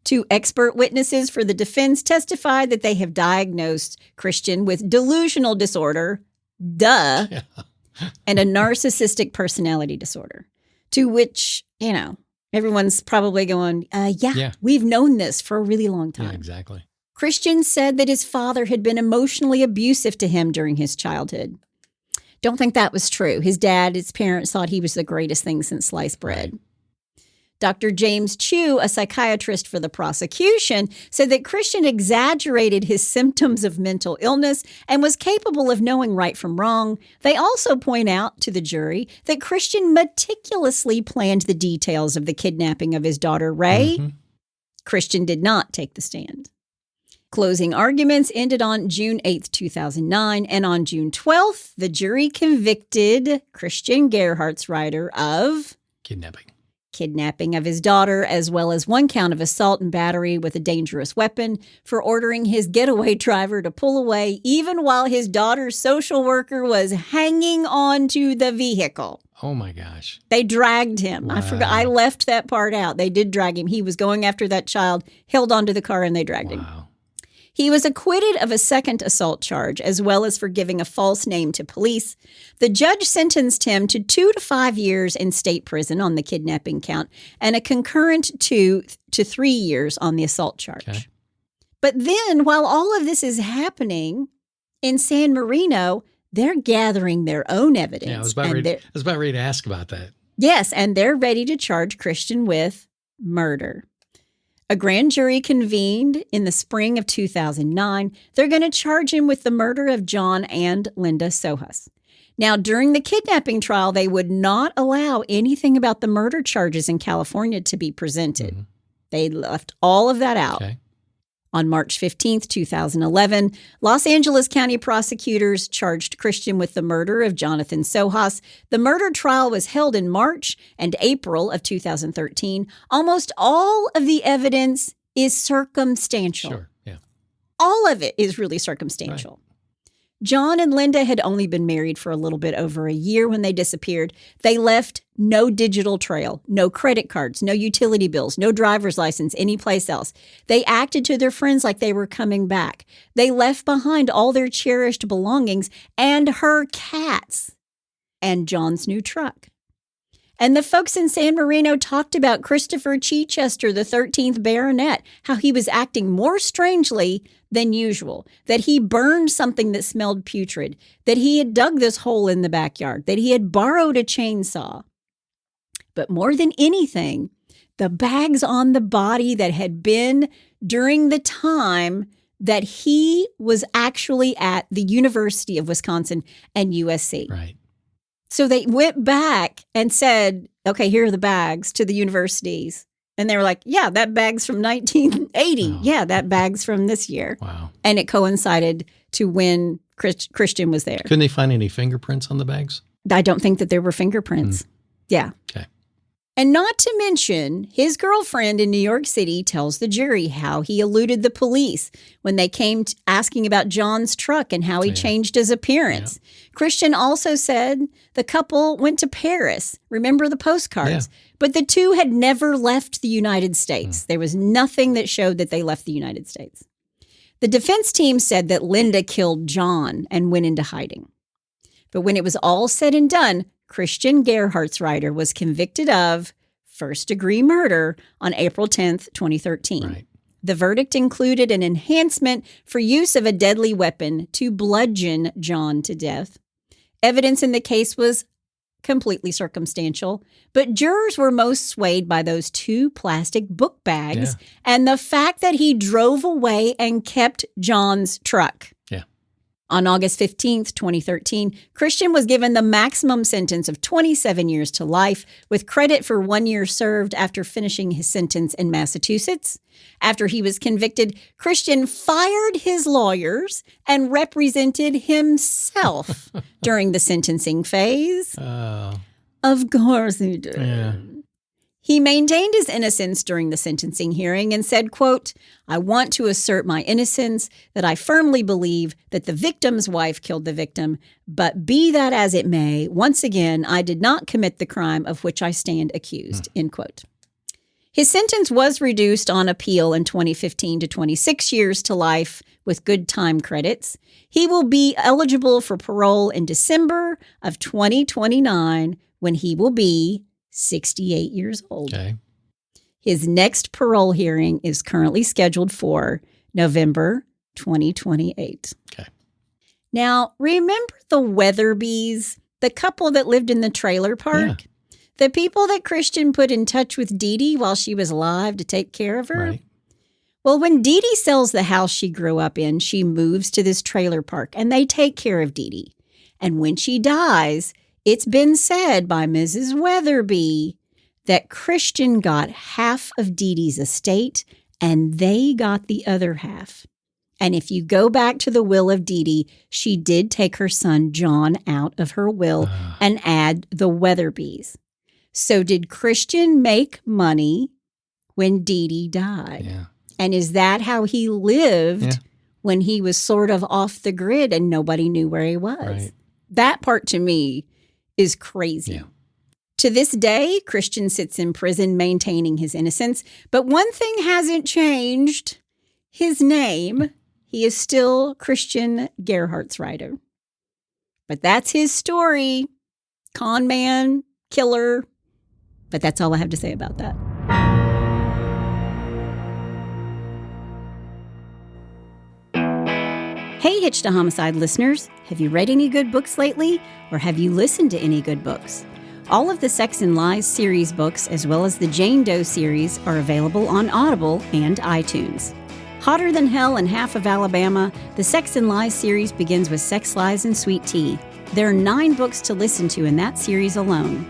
Speaker 1: Two expert witnesses for the defense testified that they have diagnosed Christian with delusional disorder, and a narcissistic personality disorder, to which, everyone's probably going, we've known this for a really long time.
Speaker 2: Yeah, exactly.
Speaker 1: Christian said that his father had been emotionally abusive to him during his childhood. Don't think that was true. His parents thought he was the greatest thing since sliced bread. Right. Dr. James Chu, a psychiatrist for the prosecution, said that Christian exaggerated his symptoms of mental illness and was capable of knowing right from wrong. They also point out to the jury that Christian meticulously planned the details of the kidnapping of his daughter, Ray. Mm-hmm. Christian did not take the stand. Closing arguments ended on June 8th, 2009, and on June 12th, the jury convicted Christian Gerhartsreiter of kidnapping of his daughter, as well as 1 count of assault and battery with a dangerous weapon for ordering his getaway driver to pull away even while his daughter's social worker was hanging on to the vehicle.
Speaker 2: Oh, my gosh.
Speaker 1: They dragged him.
Speaker 2: Wow.
Speaker 1: I forgot. I left that part out. They did drag him. He was going after that child, held onto the car, and they dragged him. He was acquitted of a second assault charge, as well as for giving a false name to police. The judge sentenced him to 2 to 5 years in state prison on the kidnapping count and a concurrent 2 to 3 years on the assault charge.
Speaker 2: Okay.
Speaker 1: But then, while all of this is happening in San Marino, they're gathering their own evidence.
Speaker 2: Yeah, I was about ready to ask about that.
Speaker 1: Yes, and they're ready to charge Christian with murder. A grand jury convened in the spring of 2009. They're going to charge him with the murder of John and Linda Sohus. Now, during the kidnapping trial, they would not allow anything about the murder charges in California to be presented. Mm-hmm. They left all of that out.
Speaker 2: Okay.
Speaker 1: On March 15th, 2011, Los Angeles County prosecutors charged Christian with the murder of Jonathan Sohus. The murder trial was held in March and April of 2013. Almost all of the evidence is circumstantial.
Speaker 2: Sure, yeah.
Speaker 1: All of it is really circumstantial. Right. John and Linda had only been married for a little bit over a year when they disappeared. They left no digital trail, no credit cards, no utility bills, no driver's license anyplace else. They acted to their friends like they were coming back. They left behind all their cherished belongings and her cats and John's new truck. And the folks in San Marino talked about Christopher Chichester, the 13th baronet, how he was acting more strangely than usual, that he burned something that smelled putrid, that he had dug this hole in the backyard, that he had borrowed a chainsaw. But more than anything, the bags on the body that had been during the time that he was actually at the University of Wisconsin and USC.
Speaker 2: Right.
Speaker 1: So they went back and said, okay, here are the bags to the universities. And they were like, yeah, that bag's from 1980. Oh. Yeah, that bag's from this year.
Speaker 2: Wow.
Speaker 1: And it coincided to when Christian was there.
Speaker 2: Couldn't they find any fingerprints on the bags?
Speaker 1: I don't think that there were fingerprints. Yeah.
Speaker 2: Okay.
Speaker 1: And not to mention, his girlfriend in New York City tells the jury how he eluded the police when they came asking about John's truck and how he changed his appearance. Yeah. Christian also said the couple went to Paris. Remember the postcards? Yeah. But the two had never left the United States. There was nothing that showed that they left the United States. The defense team said that Linda killed John and went into hiding. But when it was all said and done, Christian Gerhartsreiter was convicted of first-degree murder on April 10th, 2013.
Speaker 2: Right.
Speaker 1: The verdict included an enhancement for use of a deadly weapon to bludgeon John to death. Evidence in the case was completely circumstantial, but jurors were most swayed by those 2 plastic book bags and the fact that he drove away and kept John's truck. On August 15th, 2013, Christian was given the maximum sentence of 27 years to life, with credit for 1 year served after finishing his sentence in Massachusetts. After he was convicted, Christian fired his lawyers and represented himself during the sentencing phase. Of course he did.
Speaker 2: Yeah.
Speaker 1: He maintained his innocence during the sentencing hearing and said, quote, "I want to assert my innocence, that I firmly believe that the victim's wife killed the victim, but be that as it may, once again, I did not commit the crime of which I stand accused," end quote. His sentence was reduced on appeal in 2015 to 26 years to life with good time credits. He will be eligible for parole in December of 2029 when he will be 68 years old.
Speaker 2: Okay.
Speaker 1: His next parole hearing is currently scheduled for November 2028.
Speaker 2: Okay.
Speaker 1: Now, remember the Weatherbys, the couple that lived in the trailer park?
Speaker 2: Yeah.
Speaker 1: The people that Christian put in touch with Dee Dee while she was alive to take care of her?
Speaker 2: Right.
Speaker 1: Well, when Dee Dee sells the house she grew up in, she moves to this trailer park and they take care of Dee Dee. And when she dies, it's been said by Mrs. Weatherby that Christian got half of Dee Dee's estate and they got the other half. And if you go back to the will of Dee Dee, she did take her son John out of her will and add the Weatherbys. So did Christian make money when Dee Dee died?
Speaker 2: Yeah.
Speaker 1: And is that how he lived
Speaker 2: Yeah.
Speaker 1: when he was sort of off the grid and nobody knew where he was?
Speaker 2: Right.
Speaker 1: That part to me is crazy.
Speaker 2: Yeah.
Speaker 1: To this day, Christian sits in prison maintaining his innocence. But one thing hasn't changed. His name. He is still Christian Gerhartsreiter. But that's his story. Con man, killer. But that's all I have to say about that. Hey, Hitched to Homicide listeners. Have you read any good books lately? Or have you listened to any good books? All of the Sex and Lies series books, as well as the Jane Doe series, are available on Audible and iTunes. Hotter than hell in half of Alabama, the Sex and Lies series begins with Sex, Lies, and Sweet Tea. There are 9 books to listen to in that series alone.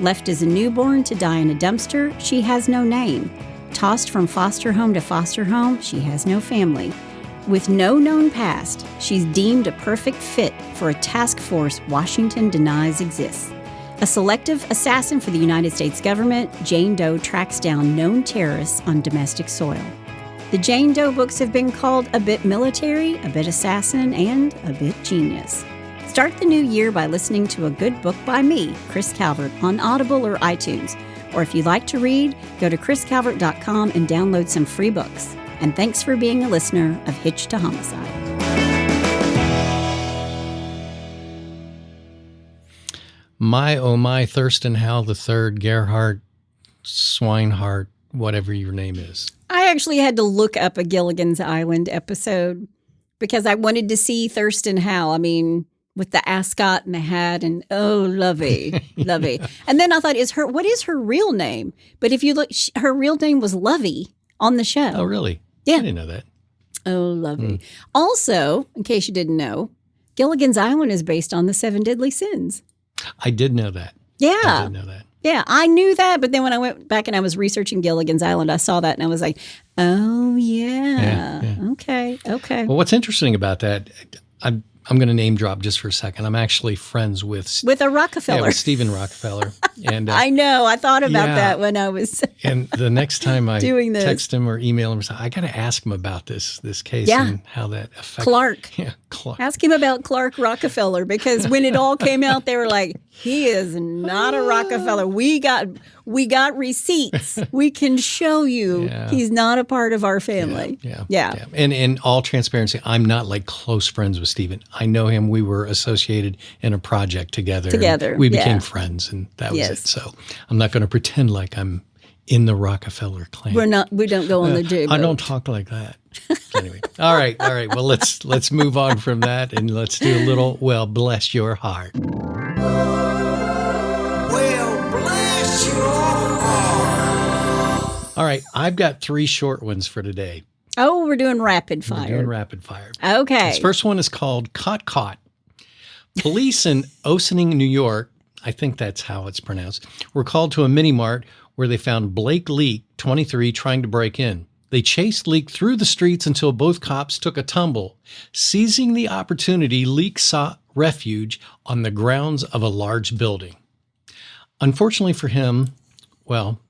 Speaker 1: Left as a newborn to die in a dumpster, she has no name. Tossed from foster home to foster home, she has no family. With no known past, she's deemed a perfect fit for a task force Washington denies exists. A selective assassin for the United States government, Jane Doe tracks down known terrorists on domestic soil. The Jane Doe books have been called a bit military, a bit assassin, and a bit genius. Start the new year by listening to a good book by me, Chris Calvert, on Audible or iTunes. Or if you like to read, go to chriscalvert.com and download some free books. And thanks for being a listener of Hitched to Homicide.
Speaker 2: My, oh my, Thurston Howell III, Gerhard, Swinehart, whatever your name is.
Speaker 1: I actually had to look up a Gilligan's Island episode because I wanted to see Thurston Howell. I mean, with the ascot and the hat and, oh, lovey, lovey. And then I thought, what is her real name? But if you look, her real name was Lovey on the show.
Speaker 2: Oh, really?
Speaker 1: Yeah.
Speaker 2: I didn't know that.
Speaker 1: Oh, lovely. Also, in case you didn't know, Gilligan's Island is based on the 7 Deadly Sins.
Speaker 2: I did know that.
Speaker 1: Yeah.
Speaker 2: I did know that.
Speaker 1: Yeah, I knew that. But then when I went back and I was researching Gilligan's Island, I saw that and I was like, oh, yeah. Okay.
Speaker 2: Well, what's interesting about that, I'm going to name drop just for a second. I'm actually friends with
Speaker 1: a Rockefeller.
Speaker 2: Yeah, with Stephen Rockefeller. And
Speaker 1: I know. I thought about that when I was
Speaker 2: and the next time I
Speaker 1: doing this.
Speaker 2: text him or email him, I got to ask him about this case and how that affects
Speaker 1: Clark.
Speaker 2: Yeah, Clark.
Speaker 1: Ask him about Clark Rockefeller because when it all came out, they were like, he is not a Rockefeller. We got receipts. We can show you he's not a part of our family. Yeah.
Speaker 2: And in all transparency, I'm not like close friends with Stephen. I know him. We were associated in a project together. We became friends, and that was it. So I'm not going to pretend like I'm in the Rockefeller clan.
Speaker 1: We don't go on the J boat.
Speaker 2: I don't talk like that. Anyway. All right. Well, let's move on from that and let's do a little, well, bless your heart. All right, I've got 3 short ones for today.
Speaker 1: Oh, we're doing rapid fire.
Speaker 2: We're doing rapid fire.
Speaker 1: Okay.
Speaker 2: This first one is called Caught. Police in Ossining, New York, I think that's how it's pronounced, were called to a mini-mart where they found Blake Leak, 23, trying to break in. They chased Leak through the streets until both cops took a tumble. Seizing the opportunity, Leak sought refuge on the grounds of a large building. Unfortunately for him, well,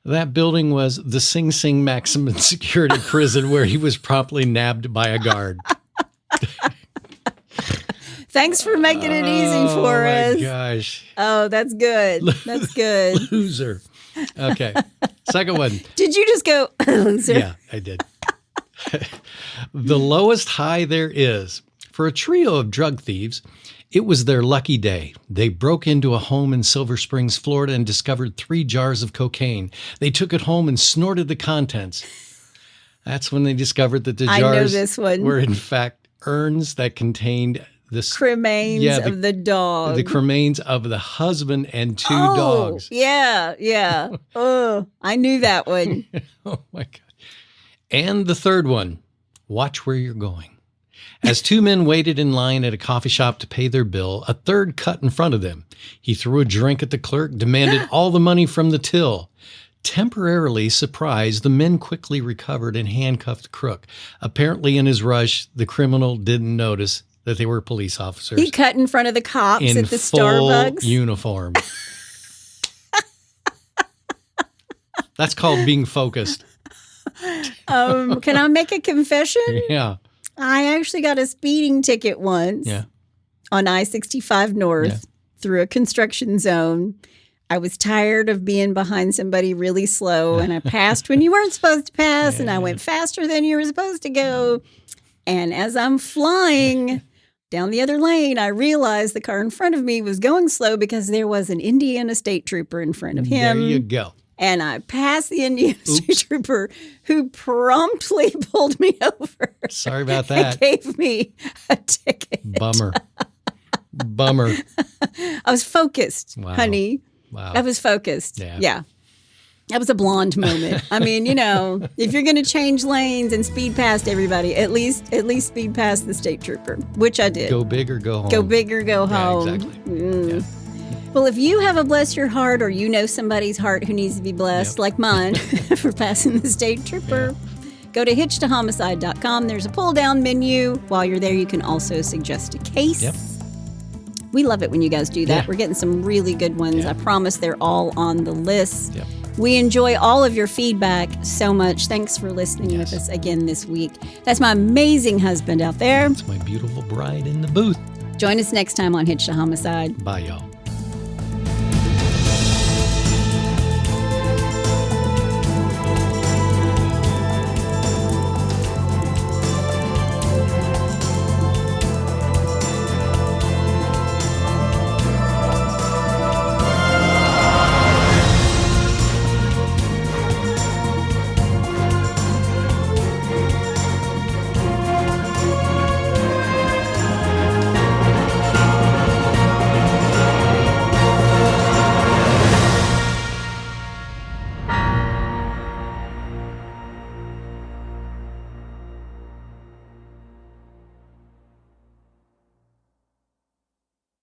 Speaker 2: that building was the Sing Sing maximum security prison where he was promptly nabbed by a guard.
Speaker 1: Thanks for making it easy for us.
Speaker 2: Oh, my gosh.
Speaker 1: Oh, that's good. That's good.
Speaker 2: Loser. Okay. Second one.
Speaker 1: Did you just go, loser?
Speaker 2: Yeah, I did. The lowest high there is. For a trio of drug thieves, it was their lucky day. They broke into a home in Silver Springs, Florida, and discovered 3 jars of cocaine. They took it home and snorted the contents. That's when they discovered that the jars were, in fact, urns that contained the
Speaker 1: cremains of the dog.
Speaker 2: The cremains of the husband and 2 dogs.
Speaker 1: Yeah. Oh, I knew that one.
Speaker 2: Oh, my God. And the third one, watch where you're going. As 2 men waited in line at a coffee shop to pay their bill, a third cut in front of them. He threw a drink at the clerk, demanded all the money from the till. Temporarily surprised, the men quickly recovered and handcuffed the crook. Apparently, in his rush, the criminal didn't notice that they were police officers.
Speaker 1: He cut in front of the cops at the
Speaker 2: full
Speaker 1: Starbucks.
Speaker 2: uniform. That's called being focused.
Speaker 1: Can I make a confession?
Speaker 2: Yeah.
Speaker 1: I actually got a speeding ticket once on I-65 North through a construction zone. I was tired of being behind somebody really slow, and I passed when you weren't supposed to pass, and I went faster than you were supposed to go. And as I'm flying down the other lane, I realized the car in front of me was going slow because there was an Indiana state trooper in front of him.
Speaker 2: There you go.
Speaker 1: And I passed the Indiana state trooper, who promptly pulled me over.
Speaker 2: Sorry about that.
Speaker 1: And gave me a ticket.
Speaker 2: Bummer.
Speaker 1: I was focused, honey.
Speaker 2: Wow.
Speaker 1: I was focused.
Speaker 2: Yeah.
Speaker 1: That was a blonde moment. I mean, if you're going to change lanes and speed past everybody, at least speed past the state trooper, which I did.
Speaker 2: Go big or go home.
Speaker 1: Go big or go home.
Speaker 2: Exactly. Yeah.
Speaker 1: Well, if you have a bless your heart, or you know somebody's heart who needs to be blessed, like mine, for passing the state trooper, go to hitchedtohomicide.com. There's a pull-down menu. While you're there, you can also suggest a case.
Speaker 2: Yep.
Speaker 1: We love it when you guys do that.
Speaker 2: Yeah.
Speaker 1: We're getting some really good ones.
Speaker 2: Yeah.
Speaker 1: I promise they're all on the list.
Speaker 2: Yep.
Speaker 1: We enjoy all of your feedback so much. Thanks for listening with us again this week. That's my amazing husband out there.
Speaker 2: That's my beautiful bride in the booth.
Speaker 1: Join us next time on Hitched to Homicide.
Speaker 2: Bye, y'all.